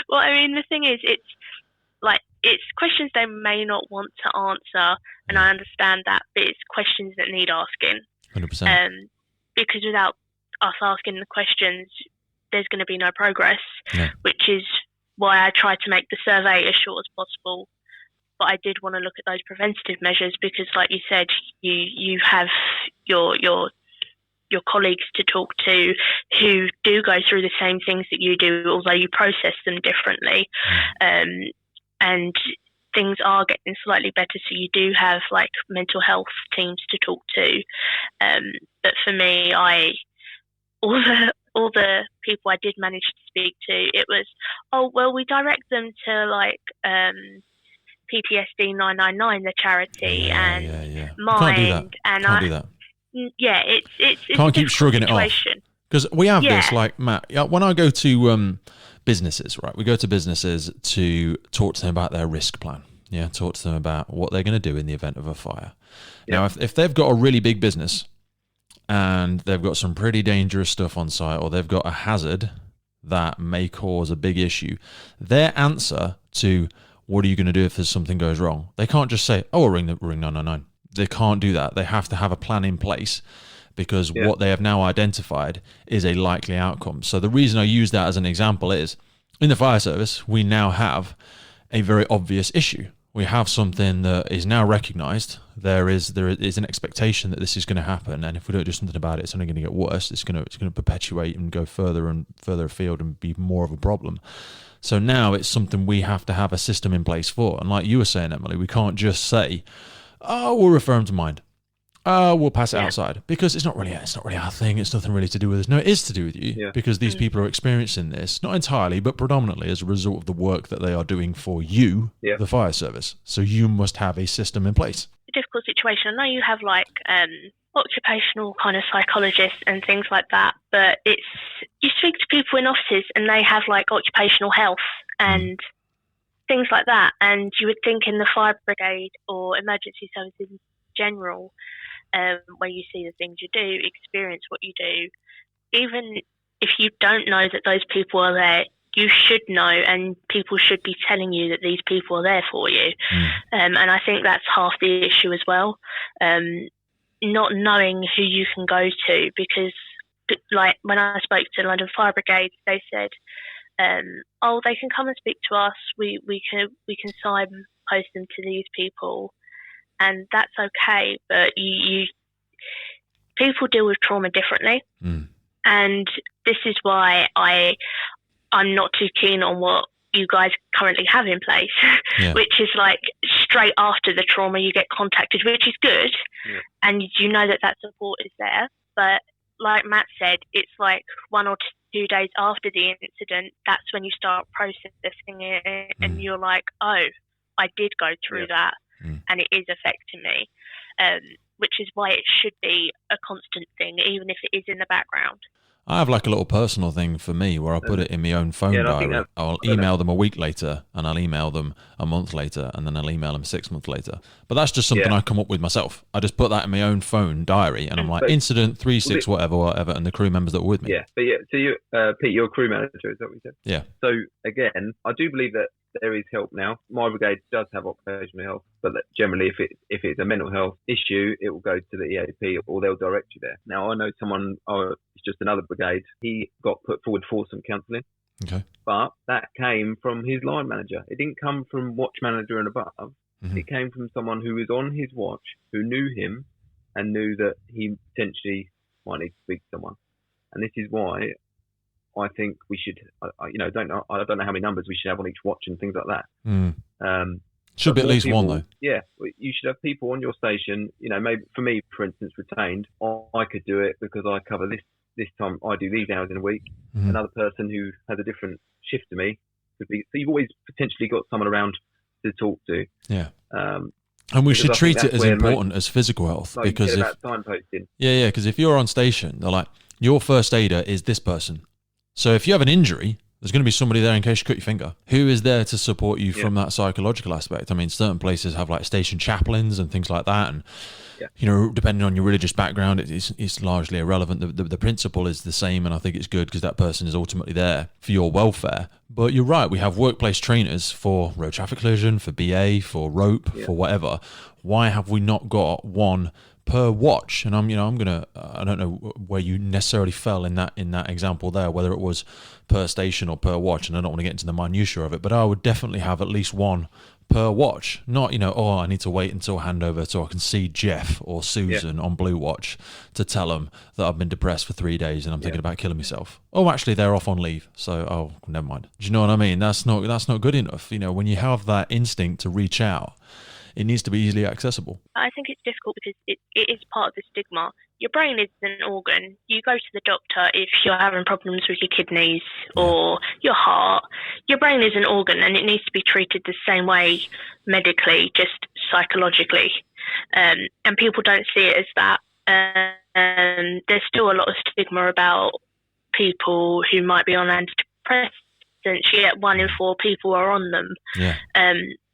Well, I mean, the thing is, it's questions they may not want to answer, and I understand that, but it's questions that need asking. 100%. Because without us asking the questions, there's going to be no progress, which is why I tried to make the survey as short as possible. But I did want to look at those preventative measures because, like you said, you have your colleagues to talk to who do go through the same things that you do, although you process them differently. And things are getting slightly better, so you do have like mental health teams to talk to. But for me, all the people I did manage to speak to, it was, oh, well, we direct them to like PTSD 999, the charity, and Mind. Can't do that. Yeah, it's can't keep shrugging it off, because we have this, like, Matt, when I go to businesses, right, we go to businesses to talk to them about their risk plan, talk to them about what they're going to do in the event of a fire. Now if they've got a really big business and they've got some pretty dangerous stuff on site, or they've got a hazard that may cause a big issue, their answer to what are you going to do if there's something goes wrong, they can't just say, oh, we'll ring 999. They can't do that. They have to have a plan in place, because what they have now identified is a likely outcome. So the reason I use that as an example is, in the fire service, we now have a very obvious issue. We have something that is now recognised. There is an expectation that this is going to happen, and if we don't do something about it, it's only going to get worse. It's going to perpetuate and go further and further afield and be more of a problem. So now it's something we have to have a system in place for. And like you were saying, Emily, we can't just say, oh, we'll refer them to Mind. We'll pass it outside, because it's not really our thing. It's nothing really to do with us. No, it is to do with you, because these people are experiencing this, not entirely, but predominantly as a result of the work that they are doing for you, the fire service. So you must have a system in place. A difficult situation. I know you have like occupational kind of psychologists and things like that, but you speak to people in offices and they have like occupational health and things like that, and you would think in the fire brigade or emergency services in general, where you see the things you do, experience what you do, even if you don't know that those people are there, you should know, and people should be telling you that these people are there for you. And I think that's half the issue as well, not knowing who you can go to, because like when I spoke to London Fire Brigade, they said, they can come and speak to us, we can signpost them to these people, and that's okay, but people deal with trauma differently, and this is why I'm not too keen on what you guys currently have in place, which is like straight after the trauma you get contacted, which is good, and you know that support is there, but like Matt said, it's like 1 or 2 days after the incident, that's when you start processing it, and you're like, oh, I did go through that, and it is affecting me, which is why it should be a constant thing, even if it is in the background. I have like a little personal thing for me where I put it in my own phone diary. I'll email them a week later, and I'll email them a month later, and then I'll email them 6 months later. But that's just something I come up with myself. I just put that in my own phone diary, and I'm like, incident 36, whatever, and the crew members that were with me. Yeah, but so you, Pete, you're a crew manager, is that what you said? Yeah. So again, I do believe that there is help now. My brigade does have occupational health, but generally, if it's a mental health issue, it will go to the EAP, or they'll direct you there. Now, I know someone, it's just another brigade, he got put forward for some counselling. Okay. But that came from his line manager. It didn't come from watch manager and above. It came from someone who was on his watch, who knew him, and knew that he potentially might need to speak to someone. And this is why I think we should, I don't know how many numbers we should have on each watch and things like that. Should be at least one, though. Yeah, you should have people on your station. Maybe for me, for instance, retained. I could do it because I cover this time. I do these hours in a week. Another person who has a different shift to me could be. So you've always potentially got someone around to talk to. Yeah. And we should treat it as important as physical health, because about signposting. Because if you're on station, they're like, your first aider is this person. So if you have an injury, there's going to be somebody there in case you cut your finger. Who is there to support you from that psychological aspect? I mean, certain places have like station chaplains and things like that. And, depending on your religious background, it's largely irrelevant. The principle is the same. And I think it's good because that person is ultimately there for your welfare. But you're right. We have workplace trainers for road traffic collision, for BA, for rope, for whatever. Why have we not got one per watch? And I don't know where you necessarily fell in that example there, whether it was per station or per watch, and I don't want to get into the minutiae of it, but I would definitely have at least one per watch. Not, I need to wait until handover so I can see Jeff or Susan on Blue Watch to tell them that I've been depressed for 3 days and I'm thinking about killing myself. Oh, actually, they're off on leave, so never mind. Do you know what I mean? That's not good enough. When you have that instinct to reach out, it needs to be easily accessible. I think it's difficult because it is part of the stigma. Your brain is an organ. You go to the doctor if you're having problems with your kidneys or your heart. Your brain is an organ, and it needs to be treated the same way medically, just psychologically. And people don't see it as that. There's still a lot of stigma about people who might be on antidepressants, yet 1 in 4 people are on them. Yeah.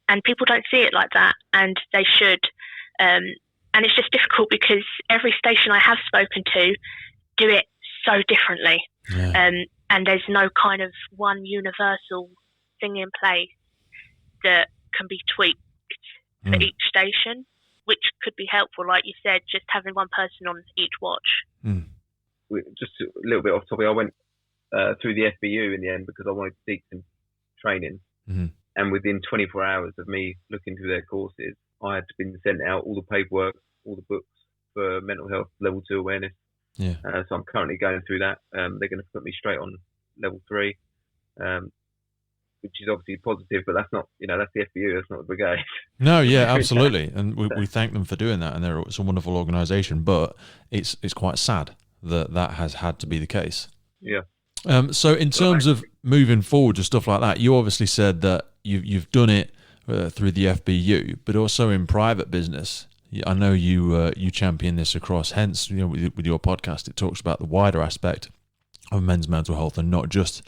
And people don't see it like that, and they should. And it's just difficult because every station I have spoken to do it so differently. Yeah. And there's no kind of one universal thing in place that can be tweaked for each station, which could be helpful, like you said, just having one person on each watch. Just a little bit off topic, I went through the FBU in the end because I wanted to seek some training. And within 24 hours of me looking through their courses, I had been sent out all the paperwork, all the books for mental health level 2 awareness. Yeah. So I'm currently going through that. They're going to put me straight on level 3, which is obviously positive, but that's not, that's the FBU, that's not the brigade. No, yeah, absolutely. And we thank them for doing that. And it's a wonderful organisation, but it's quite sad that has had to be the case. Yeah. So in terms of moving forward to stuff like that, you obviously said that you've done it through the FBU, but also in private business. I know you champion this across HAIX, with your podcast. It talks about the wider aspect of men's mental health and not just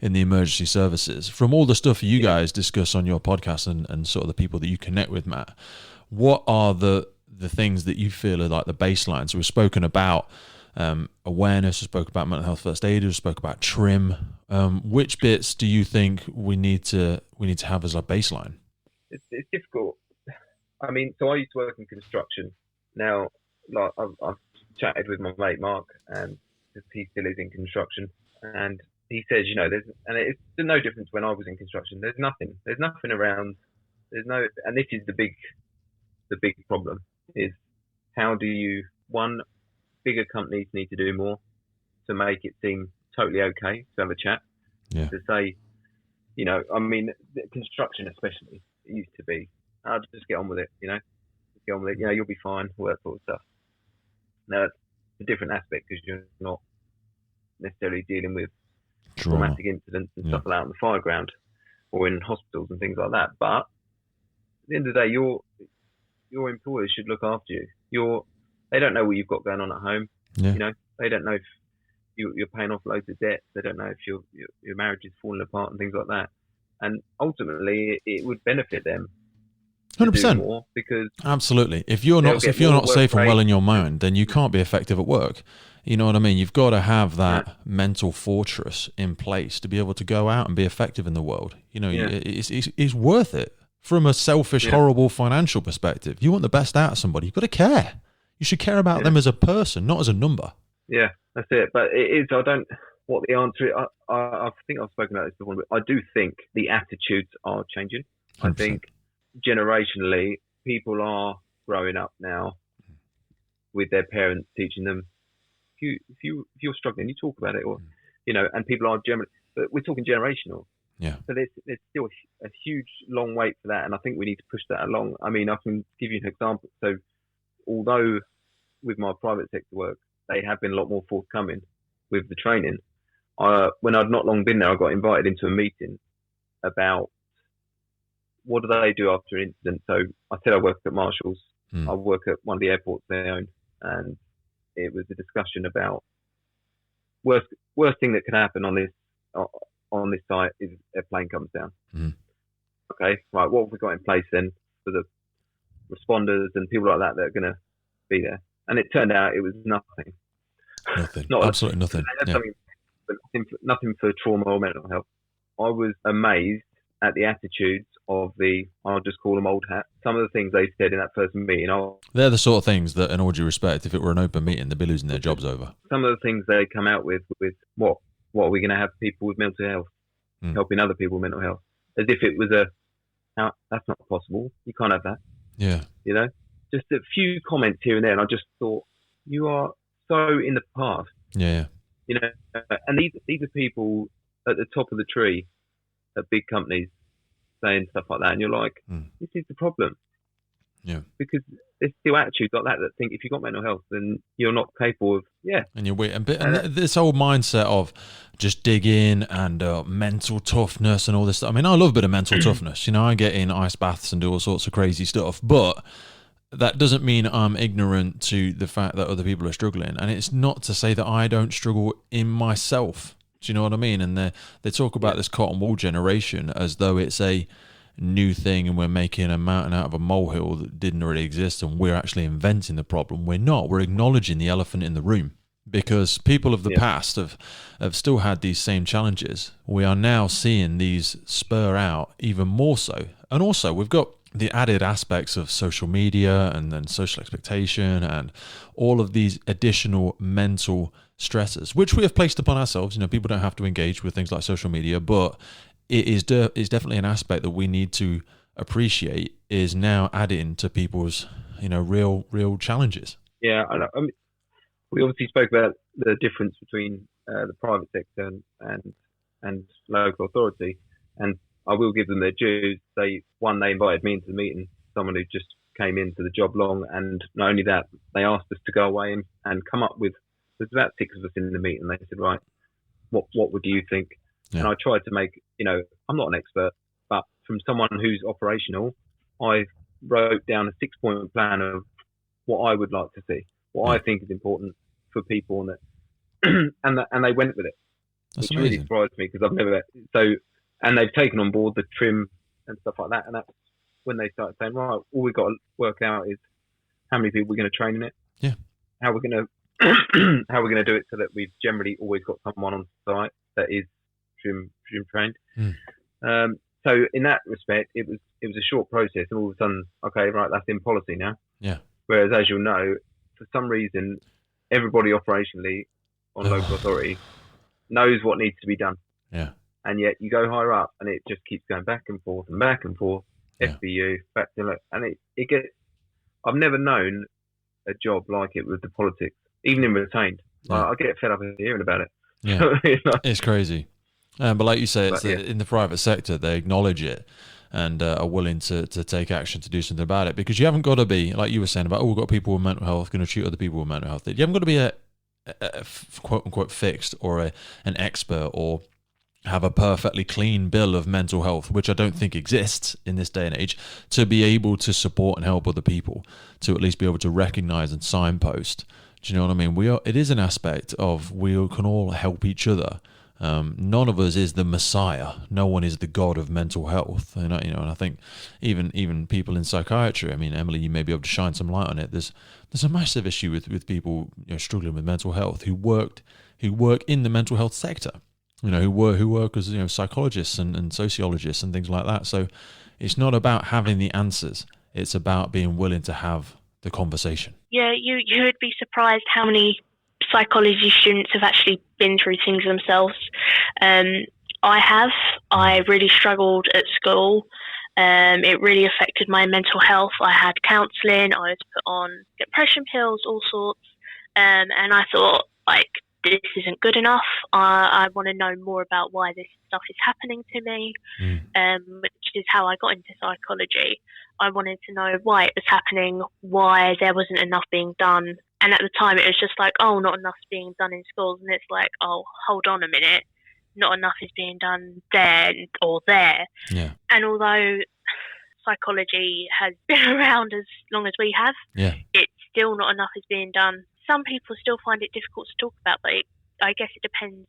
in the emergency services. From all the stuff you guys discuss on your podcast and sort of the people that you connect with, Matt, what are the things that you feel are like the baseline? So we've spoken about awareness, we spoke about mental health first aiders, we spoke about trim. Which bits do you think we need to have as a baseline? It's difficult. I mean, so I used to work in construction. Now, like I've chatted with my mate Mark, and he still is in construction, and he says, it's no difference when I was in construction. There's nothing around. And this is the big problem is how do you bigger companies need to do more to make it seem totally okay to have a chat. Yeah. To say, construction especially, it used to be, just get on with it, just get on with it, you'll be fine, all that sort of stuff. Now, it's a different aspect because you're not necessarily dealing with traumatic incidents and stuff like that on the fire ground or in hospitals and things like that. But at the end of the day, your employers should look after you. They don't know what you've got going on at home. Yeah. You know, they don't know if you're paying off loads of debts. They don't know if your marriage is falling apart and things like that. And ultimately, it would benefit them. 100%. Because absolutely. If you're not safe and well in your mind, then you can't be effective at work. You know what I mean? You've got to have that mental fortress in place to be able to go out and be effective in the world. You know, it's worth it from a selfish, horrible financial perspective. You want the best out of somebody. You've got to care. You should care about them as a person, not as a number. Yeah, that's it. But it is, what the answer is, I think I've spoken about this before, but I do think the attitudes are changing. 100%. I think generationally, people are growing up now with their parents teaching them, if you're struggling, you talk about it, or, you know, and people are generally, but we're talking generational. Yeah. So there's still a huge, long wait for that. And I think we need to push that along. I mean, I can give you an example. So although with my private sector work, they have been a lot more forthcoming with the training. When I'd not long been there, I got invited into a meeting about what do they do after an incident. So I said I work at Marshall's. I work at one of the airports they own, and it was a discussion about worst thing that can happen on this site is a plane comes down. Okay, right. What have we got in place then for the responders and people like that are going to be there? And it turned out it was nothing. Absolutely nothing. Nothing for trauma or mental health. I was amazed at the attitudes of I'll just call them old hats. Some of the things they said in that first meeting. They're the sort of things that, in all due respect, if it were an open meeting, they'd be losing their jobs over. Some of the things they come out with what are we going to have people with mental health helping other people with mental health? As if it was that's not possible. You can't have that. Yeah. You know, just a few comments here and there, and I just thought, you are so in the past. Yeah. You know, and these are people at the top of the tree at big companies saying stuff like that, and you're like, this is the problem. Yeah. Because there's still attitudes like that think if you've got mental health, then you're not capable of, And you're weird. And this whole mindset of just dig in and mental toughness and all this stuff. I mean, I love a bit of mental toughness. You know, I get in ice baths and do all sorts of crazy stuff, but that doesn't mean I'm ignorant to the fact that other people are struggling. And it's not to say that I don't struggle in myself. Do you know what I mean? And they talk about this cotton wool generation as though it's a new thing and we're making a mountain out of a molehill that didn't already exist and we're actually inventing the problem. We're not. We're acknowledging the elephant in the room because people of the past have still had these same challenges. We are now seeing these spur out even more so. And also we've got the added aspects of social media and then social expectation and all of these additional mental stresses, which we have placed upon ourselves. You know, people don't have to engage with things like social media, but it is definitely an aspect that we need to appreciate is now adding to people's, you know, real challenges. Yeah, I mean, we obviously spoke about the difference between the private sector and local authority, and I will give them their dues. They invited me into the meeting, someone who just came into the job long, and not only that, they asked us to go away and come up with. There's about 6 of us in the meeting. They said, right, what would you think? Yeah. And I tried to make, you know, I'm not an expert, but from someone who's operational, I wrote down a 6-point plan of what I would like to see, what I think is important for people, and they went with it. That's which amazing. Really surprised me because I've never and they've taken on board the trim and stuff like that. And that's when they started saying, right, all we've got to work out is how many people we're going to train in it. Yeah. How we're going to do it so that we've generally always got someone on site that is trim trained. So in that respect, it was a short process, and all of a sudden, okay, right, that's in policy now. Yeah. Whereas, as you'll know, for some reason, everybody operationally on local authority knows what needs to be done. Yeah. And yet you go higher up, and it just keeps going back and forth and back and forth. Yeah. FBU, back to and it gets. I've never known a job like it with the politics, even in retained. Yeah. I get fed up of hearing about it. Yeah, You know? It's crazy. But like you say, in the private sector, they acknowledge it and are willing to take action to do something about it. Because you haven't got to be, like you were saying about, we've got people with mental health going to treat other people with mental health. You haven't got to be a quote unquote fixed or an expert or have a perfectly clean bill of mental health, which I don't think exists in this day and age, to be able to support and help other people, to at least be able to recognize and signpost. Do you know what I mean? It is an aspect of we can all help each other. None of us is the Messiah. No one is the God of mental health. And and I think even people in psychiatry. I mean, Emily, you may be able to shine some light on it. There's a massive issue with people struggling with mental health who work in the mental health sector. Who work as psychologists and sociologists and things like that. So it's not about having the answers. It's about being willing to have the conversation. Yeah, you would be surprised how many psychology students have actually been through things themselves. I really struggled at school. It really affected my mental health. I had counselling. I was put on depression pills, all sorts. And I thought, this isn't good enough. I want to know more about why this stuff is happening to me, which is how I got into psychology. I wanted to know why it was happening, why there wasn't enough being done. And at the time, it was just not enough's being done in schools. And it's hold on a minute, not enough is being done there or there. Yeah. And although psychology has been around as long as we have, it's still not enough is being done. Some people still find it difficult to talk about, but I guess it depends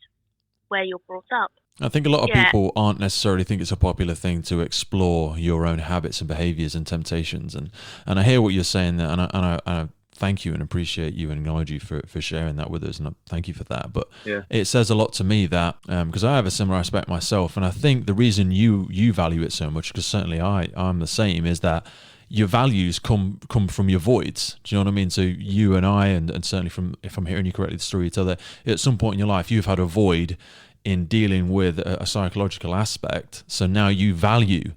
where you're brought up. I think a lot of people aren't necessarily think it's a popular thing to explore your own habits and behaviors and temptations. And I hear what you're saying there, and I thank you and appreciate you and acknowledge you for sharing that with us, and thank you for that. But it says a lot to me that because I have a similar aspect myself, and I think the reason you value it so much, because certainly I'm the same, is that your values come from your voids. Do you know what I mean? So you and I, and certainly from, if I'm hearing you correctly, through each other, at some point in your life, you've had a void in dealing with a psychological aspect. So now you value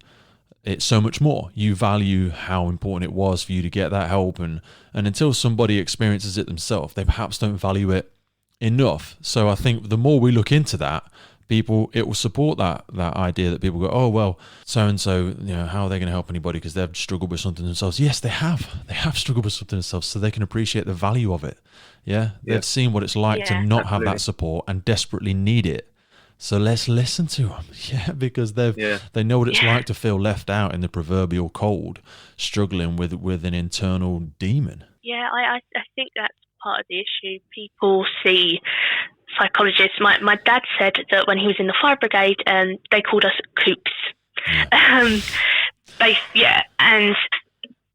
it so much more. You value how important it was for you to get that help. And until somebody experiences it themselves, they perhaps don't value it enough. So I think the more we look into that, it will support that idea that people go, oh, well, so-and-so, how are they going to help anybody because they've struggled with something themselves? Yes, they have struggled with something themselves, so they can appreciate the value of it. They've seen what it's like to not have that support and desperately need it. So let's listen to them, because they know what it's like to feel left out in the proverbial cold, struggling with an internal demon. Yeah, I think that's part of the issue. People see psychologists. My dad said that when he was in the fire brigade, they called us coops. And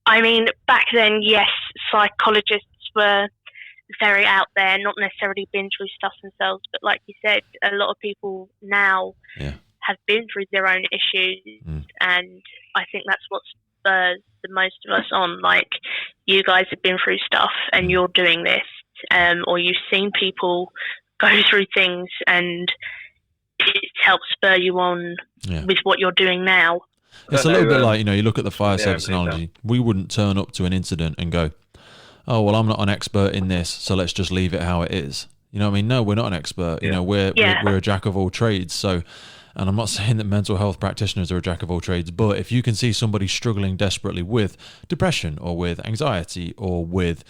I mean, back then, yes, psychologists were very out there, not necessarily been through stuff themselves, but like you said, a lot of people now have been through their own issues, and I think that's what spurs the most of us on. You guys have been through stuff and you're doing this, or you've seen people go through things, and it helps spur you on with what you're doing now. It's a little bit like, you look at the fire service analogy. We wouldn't turn up to an incident and go, oh, well, I'm not an expert in this, so let's just leave it how it is. You know what I mean? No, we're not an expert. We're a jack of all trades. So, and I'm not saying that mental health practitioners are a jack of all trades, but if you can see somebody struggling desperately with depression or with anxiety or with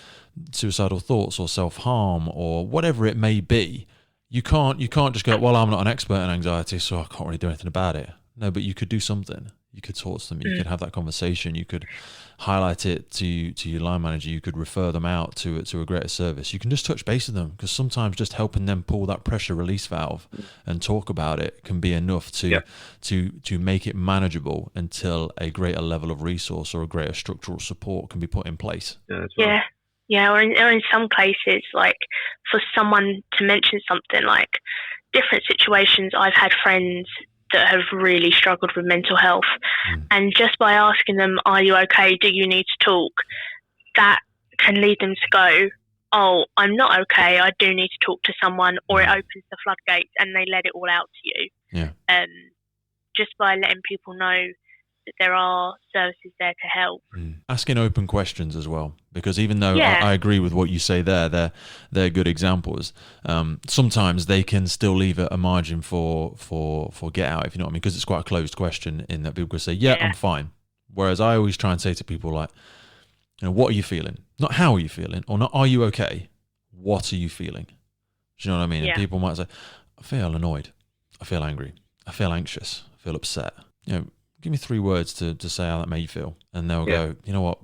suicidal thoughts or self-harm or whatever it may be, you can't just go, well, I'm not an expert in anxiety, so I can't really do anything about it. No, but you could do something. You could talk to them. You could have that conversation. You could highlight it to your line manager. You could refer them out to a greater service. You can just touch base with them, because sometimes just helping them pull that pressure release valve and talk about it can be enough to make it manageable until a greater level of resource or a greater structural support can be put in place. Yeah, or in some cases, for someone to mention something, different situations, I've had friends that have really struggled with mental health, and just by asking them, are you okay, do you need to talk, that can lead them to go, oh, I'm not okay, I do need to talk to someone, or it opens the floodgates and they let it all out to you. Just by letting people know that there are services there to help. Asking open questions as well, because even though I agree with what you say there, they're good examples. Sometimes they can still leave a margin for get out, if you know what I mean, because it's quite a closed question in that people can say, I'm fine. Whereas I always try and say to people what are you feeling? Not how are you feeling, or not are you okay? What are you feeling? Do you know what I mean? And people might say, I feel annoyed. I feel angry. I feel anxious. I feel upset. You know, give me 3 words to say how that made you feel. And they'll go, you know what?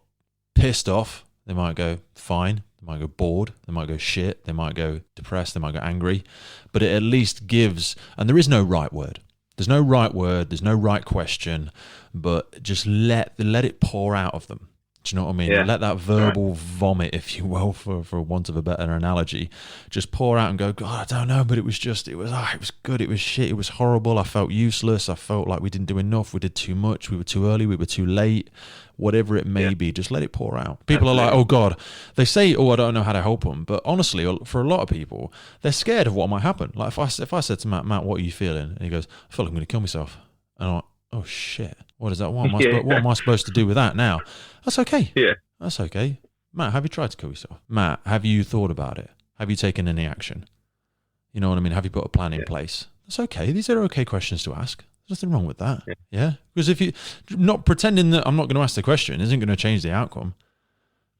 Pissed off. They might go fine. They might go bored. They might go shit. They might go depressed. They might go angry. But it at least gives, and there is no right word. There's no right word. There's no right question. But just let it pour out of them. Do you know what I mean? Yeah. Let that verbal vomit, if you will, for want of a better analogy, just pour out and go, God, I don't know, but it was good, it was shit, it was horrible, I felt useless, I felt like we didn't do enough, we did too much, we were too early, we were too late, whatever it may be, just let it pour out. People are like, oh God, they say, oh, I don't know how to help them, but honestly, for a lot of people, they're scared of what might happen. Like if I said to Matt, what are you feeling? And he goes, I feel like I'm going to kill myself. And I'm like, oh shit, what is that? What am I supposed to do with that now? That's okay. Yeah. That's okay. Matt, have you tried to kill yourself? Matt, have you thought about it? Have you taken any action? You know what I mean? Have you put a plan in place? That's okay. These are okay questions to ask. There's nothing wrong with that. Yeah. Because if you not pretending that I'm not going to ask the question isn't going to change the outcome.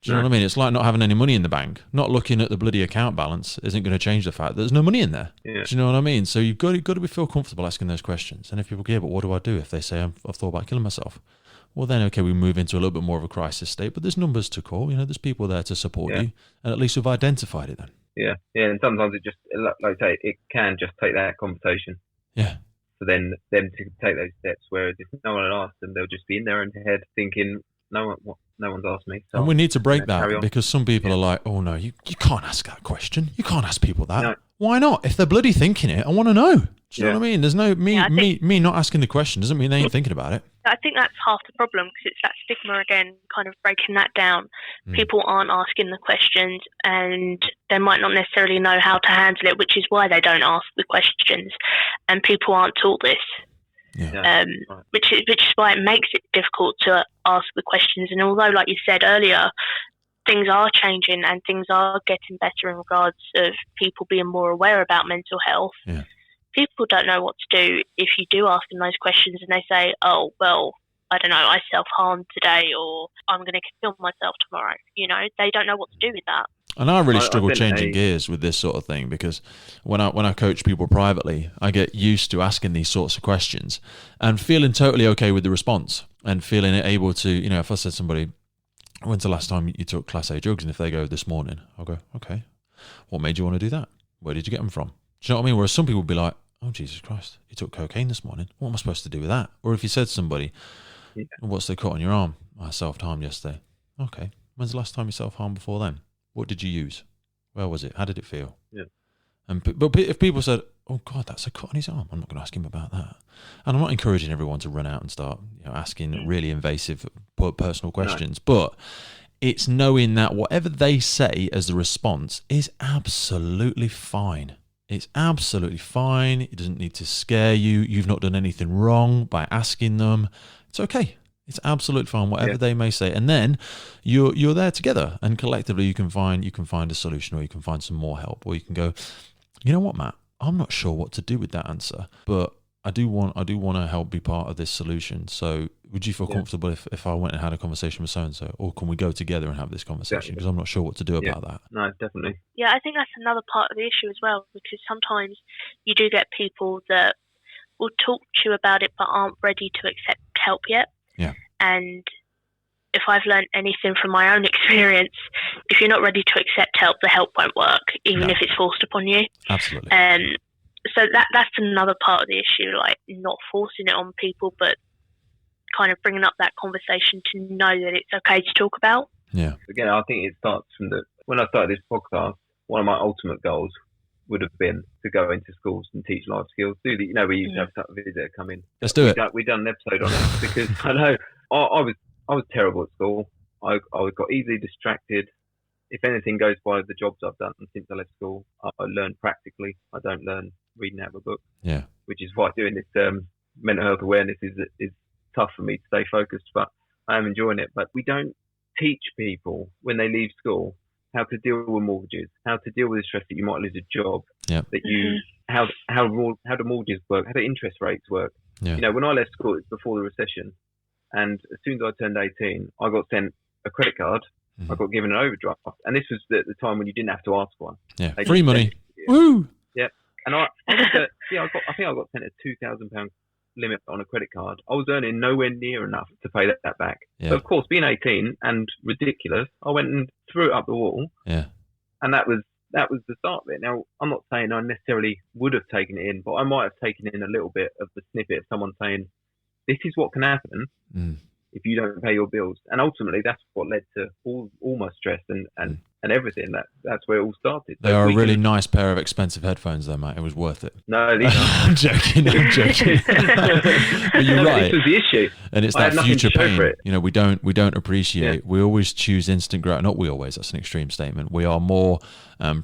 Do you know what I mean? It's like not having any money in the bank. Not looking at the bloody account balance isn't going to change the fact that there's no money in there. Yeah. Do you know what I mean? So you've got to feel comfortable asking those questions. And if people go, yeah, but what do I do if they say I've thought about killing myself? Well, then, okay, we move into a little bit more of a crisis state, but there's numbers to call. You know, there's people there to support you, and at least we've identified it then. Yeah, and sometimes it just, like I say, it can just take that conversation. Yeah. For them to take those steps, whereas if no one had asked them, they'll just be in their own head thinking, no one's asked me. So and we need to break that because some people are like, oh no, you can't ask that question. You can't ask people that. No. Why not? If they're bloody thinking it, I want to know. Do you know what I mean? There's no me not asking the question doesn't mean they ain't thinking about it. I think that's half the problem because it's that stigma again, kind of breaking that down. People aren't asking the questions and they might not necessarily know how to handle it, which is why they don't ask the questions. And people aren't taught this. Yeah. Which is why it makes it difficult to ask the questions. And although, like you said earlier, things are changing and things are getting better in regards of people being more aware about mental health, people don't know what to do if you do ask them those questions and they say, oh, well, I don't know, I self-harmed today or I'm going to kill myself tomorrow. You know, they don't know what to do with that. And I really struggle changing gears with this sort of thing because when I coach people privately, I get used to asking these sorts of questions and feeling totally okay with the response and feeling able to, you know, if I said to somebody, when's the last time you took Class A drugs? And if they go, this morning, I'll go, okay, what made you want to do that? Where did you get them from? Do you know what I mean? Whereas some people would be like, oh, Jesus Christ, you took cocaine this morning. What am I supposed to do with that? Or if you said to somebody, what's the cut on your arm? I self-harmed yesterday. Okay, when's the last time you self-harmed before then? What did you use? Where was it? How did it feel? Yeah. But if people said, oh, God, that's a cut on his arm, I'm not going to ask him about that. And I'm not encouraging everyone to run out and start asking really invasive personal questions. No. But it's knowing that whatever they say as the response is absolutely fine. It's absolutely fine. It doesn't need to scare you. You've not done anything wrong by asking them. It's okay. It's absolutely fine, whatever they may say. And then you're there together and collectively you can find a solution or you can find some more help or you can go, you know what, Matt, I'm not sure what to do with that answer, but I do want to help be part of this solution. So would you feel comfortable if I went and had a conversation with so-and-so, or can we go together and have this conversation? Because I'm not sure what to do about that. No, definitely. Yeah, I think that's another part of the issue as well, because sometimes you do get people that will talk to you about it but aren't ready to accept help yet. Yeah. And if I've learned anything from my own experience, if you're not ready to accept help, the help won't work, even if it's forced upon you. Absolutely. So that's another part of the issue, like not forcing it on people, but kind of bringing up that conversation to know that it's okay to talk about. Yeah. Again, I think it starts from when I started this podcast, one of my ultimate goals would have been to go into schools and teach life skills. We used to have a visitor come in. Let's do it. We've done an episode on it because I know I was terrible at school. I got easily distracted. If anything goes by the jobs I've done since I left school, I learn practically. I don't learn reading out of a book. Yeah. Which is why doing this mental health awareness is tough for me to stay focused, but I am enjoying it. But we don't teach people when they leave school how to deal with mortgages, how to deal with the stress that you might lose a job, that you how the mortgages work, how the interest rates work. Yeah. You know, when I left school, it was before the recession, and as soon as I turned 18, I got sent a credit card. I got given an overdraft, and this was the time when you didn't have to ask one. Yeah, free money. Woo! Yeah, And I think I got sent a £2,000 limit on a credit card. I was earning nowhere near enough to pay that back. Yeah. So of course, being 18 and ridiculous, I went and threw it up the wall. Yeah. And that was the start of it. Now, I'm not saying I necessarily would have taken it in, but I might have taken in a little bit of the snippet of someone saying, this is what can happen if you don't pay your bills. And ultimately, that's what led to all my stress and everything. That's where it all started. They are a really nice pair of expensive headphones, though, Matt. It was worth it. No, these I'm joking. But you're right. This was the issue. And it's that future pain. You know, we don't appreciate. We always choose instant not we always. That's an extreme statement. We are more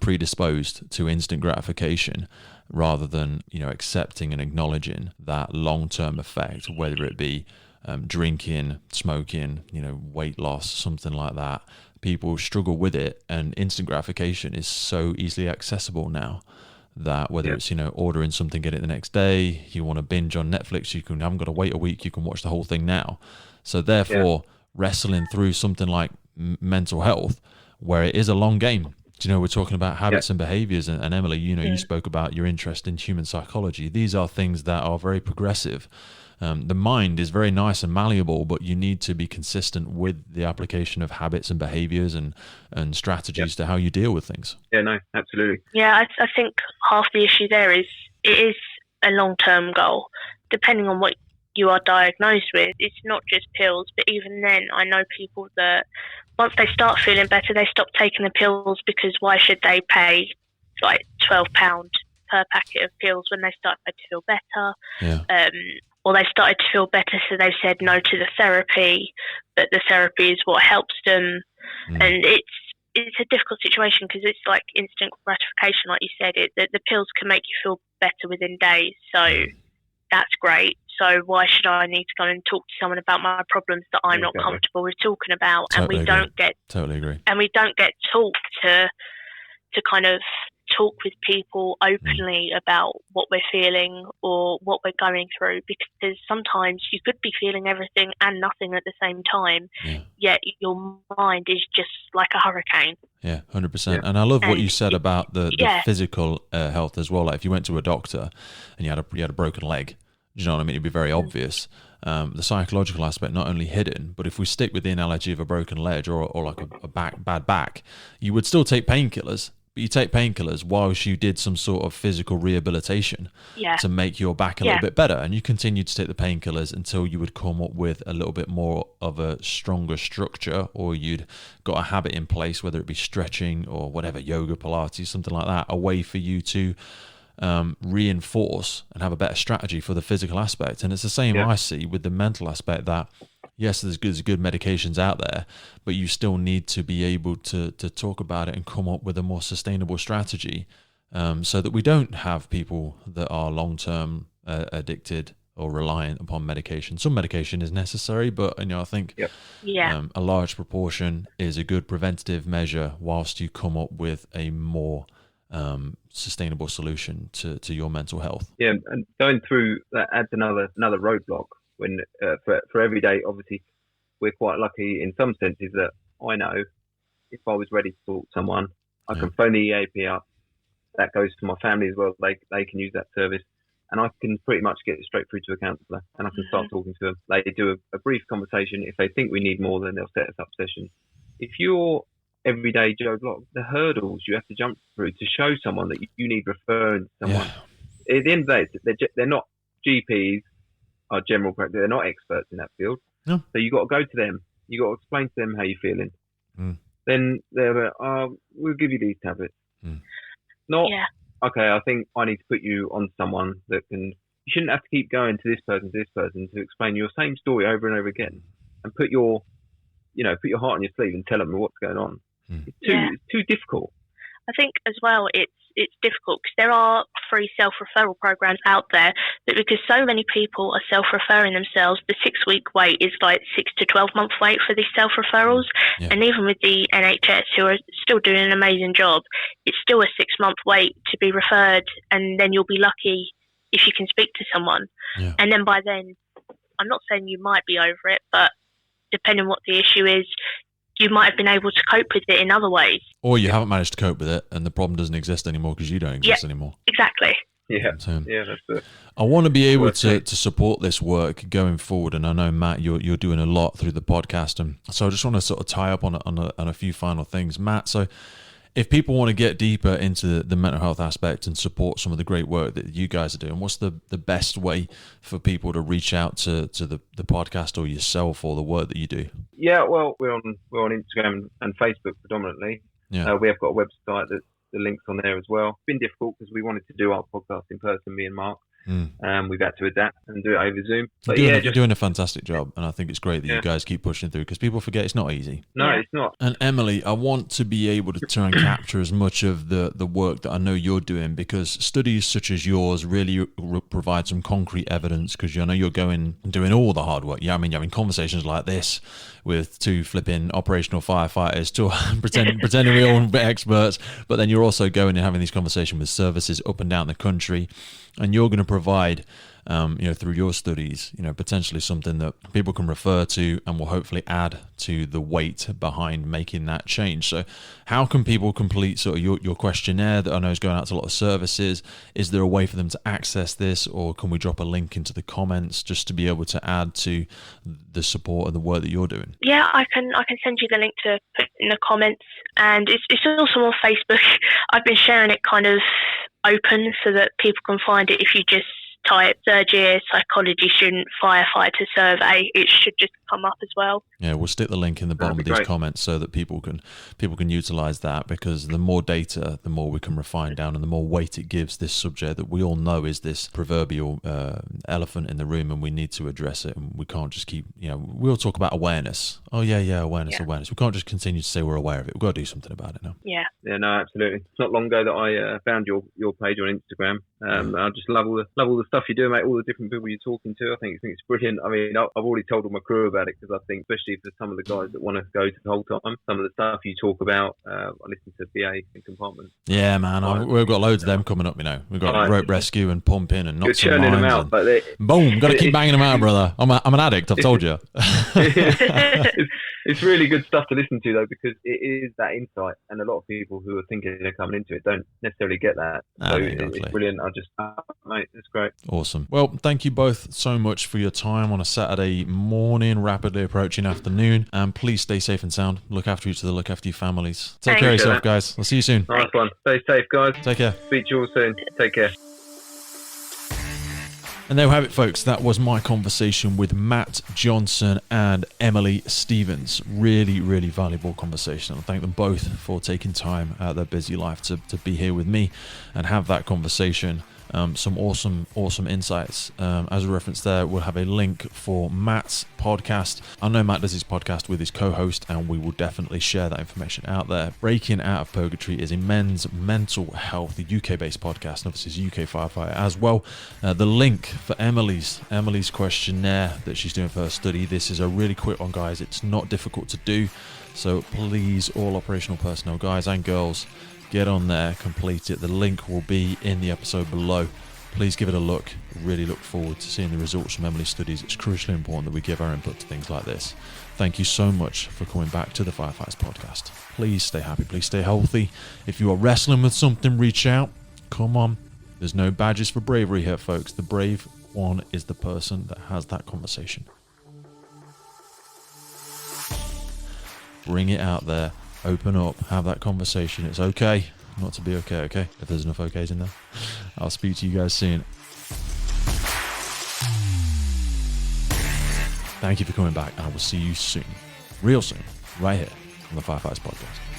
predisposed to instant gratification rather than, you know, accepting and acknowledging that long-term effect, whether it be drinking, smoking, you know, weight loss, something like that. People struggle with it, and instant gratification is so easily accessible now that whether it's, you know, ordering something, get it the next day, you want to binge on Netflix, you haven't got to wait a week, you can watch the whole thing now. So therefore, wrestling through something like mental health, where it is a long game. You know, we're talking about habits and behaviors, and Emily, you know, you spoke about your interest in human psychology. These are things that are very progressive. The mind is very nice and malleable, but you need to be consistent with the application of habits and behaviors and strategies to how you deal with things. Yeah, no, absolutely. Yeah, I think half the issue there is it is a long-term goal. Depending on what you are diagnosed with, it's not just pills, but even then, I know people that once they start feeling better, they stop taking the pills because why should they pay like £12 per packet of pills when they start to feel better? Yeah. Or they started to feel better, so they've said no to the therapy, but the therapy is what helps them. And it's a difficult situation because it's like instant gratification, like you said. The pills can make you feel better within days, so that's great. So why should I need to go and talk to someone about my problems that I'm not comfortable with talking about? Totally and we don't get totally agree. And we don't get taught to kind of talk with people openly about what we're feeling or what we're going through, because sometimes you could be feeling everything and nothing at the same time, yet your mind is just like a hurricane. Yeah, 100%. And I love what you said about the physical health as well. Like if you went to a doctor and you had a broken leg, do you know what I mean? It'd be very obvious. The psychological aspect not only hidden, but if we stick with the analogy of a broken leg or like a bad back, you would still take painkillers. But you take painkillers whilst you did some sort of physical rehabilitation to make your back a little bit better. And you continue to take the painkillers until you would come up with a little bit more of a stronger structure, or you'd got a habit in place, whether it be stretching or whatever, yoga, Pilates, something like that, a way for you to reinforce and have a better strategy for the physical aspect. And it's the same I see with the mental aspect, that yes, there's good medications out there, but you still need to be able to talk about it and come up with a more sustainable strategy, so that we don't have people that are long-term addicted or reliant upon medication. Some medication is necessary, but you know, I think a large proportion is a good preventative measure whilst you come up with a more sustainable solution to your mental health. Yeah, and going through that adds another roadblock. When for every day, obviously, we're quite lucky in some senses that I know if I was ready to talk to someone, I can phone the EAP up. That goes to my family as well. They can use that service, and I can pretty much get straight through to a counsellor, and I can start talking to them. They do a brief conversation. If they think we need more, then they'll set us up sessions. If you're everyday Joe Block, the hurdles you have to jump through to show someone that you need referring to someone. At the end of the day, they're not GPs. Are general practice. They're not experts in that field. No. So you got to go to them. You got to explain to them how you're feeling. Then they're like, we'll give you these tablets. Not, okay, I think I need to put you on someone that can, you shouldn't have to keep going to this person to explain your same story over and over again, and put your heart on your sleeve and tell them what's going on. It's too difficult. I think as well, it's difficult because there are free self-referral programs out there, but because so many people are self-referring themselves, the 6-week wait is like 6 to 12-month wait for these self-referrals. And even with the NHS, who are still doing an amazing job, it's still a 6-month wait to be referred, and then you'll be lucky if you can speak to someone. And then by then, I'm not saying you might be over it, but depending on what the issue is, you might have been able to cope with it in other ways. Or you haven't managed to cope with it and the problem doesn't exist anymore because you don't exist anymore. Exactly. Yeah, that's it. I want to be able to support this work going forward, and I know, Matt, you're doing a lot through the podcast, and so I just want to sort of tie up on a few final things. Matt, so if people want to get deeper into the mental health aspect and support some of the great work that you guys are doing, what's the best way for people to reach out to the podcast or yourself or the work that you do? Yeah, well, we're on Instagram and Facebook predominantly. Yeah. We have got a website that the links on there as well. It's been difficult because we wanted to do our podcast in person, me and Mark. We've had to adapt and do it over Zoom. But you're doing a fantastic job, and I think it's great that you guys keep pushing through because people forget it's not easy. No, it's not. And Emily, I want to be able to try and capture as much of the work that I know you're doing, because studies such as yours really provide some concrete evidence, because I know you're going and doing all the hard work. Yeah, I mean, you're having conversations like this with two flipping operational firefighters pretending we're all experts, but then you're also going and having these conversations with services up and down the country, and you're going to provide through your studies, potentially something that people can refer to and will hopefully add to the weight behind making that change. So how can people complete sort of your questionnaire that I know is going out to a lot of services? Is there a way for them to access this, or can we drop a link into the comments just to be able to add to the support and the work that you're doing? Yeah, I can send you the link to put in the comments, and it's also on Facebook. I've been sharing it kind of open so that people can find it. If you just type third year psychology student firefighter survey, it should just come up as well. Yeah, we'll stick the link in the bottom of these comments so that people can utilize that, because the more data, the more we can refine down, and the more weight it gives this subject that we all know is this proverbial elephant in the room, and we need to address it. And we can't just keep, we'll talk about awareness. Oh yeah, awareness. We can't just continue to say we're aware of it. We've got to do something about it now. Yeah, no, absolutely. It's not long ago that I found your page on Instagram. I just love all the stuff you do, mate. All the different people you're talking to. I think it's brilliant. I mean, I've already told all my crew about it, because I think, especially for some of the guys that want to go to the whole time, some of the stuff you talk about, I listen to BA and Compartment. Yeah, man, we've got loads of them coming up. We've got rope rescue and pumping and knots and churning them out, but boom, got to keep banging them out, brother. I'm an addict. I've told you. It's really good stuff to listen to, though, because it is that insight, and a lot of people who are thinking they're coming into it don't necessarily get that. So it's brilliant. Mate, it's great. Awesome. Well, thank you both so much for your time on a Saturday morning, rapidly approaching afternoon, and please stay safe and sound. Look after each other, look after your families. Take care of yourself, guys. I'll see you soon. Nice one. Stay safe, guys. Take care. Speak to you all soon. Take care. And there we have it, folks. That was my conversation with Matt Johnson and Emily Stevens. Really, really valuable conversation. I thank them both for taking time out of their busy life to be here with me and have that conversation. Some awesome insights. As a reference there, we'll have a link for Matt's podcast. I know Matt does his podcast with his co-host, and we will definitely share that information out there. Breaking Out of Purgatory is a men's mental health, a UK-based podcast, and obviously it's UK Firefighter as well. The link for Emily's questionnaire that she's doing for her study. This is a really quick one, guys. It's not difficult to do. So please, all operational personnel, guys and girls, get on there, complete it. The link will be in the episode below. Please give it a look. Really look forward to seeing the results from Emily's studies. It's crucially important that we give our input to things like this. Thank you so much for coming back to the Firefighters Podcast. Please stay happy. Please stay healthy. If you are wrestling with something, reach out. Come on. There's no badges for bravery here, folks. The brave one is the person that has that conversation. Bring it out there. Open up, have that conversation. It's okay not to be okay, if there's enough okays in there. I'll speak to you guys soon. Thank you for coming back, and I will see you soon, real soon, right here on the Firefighters Podcast.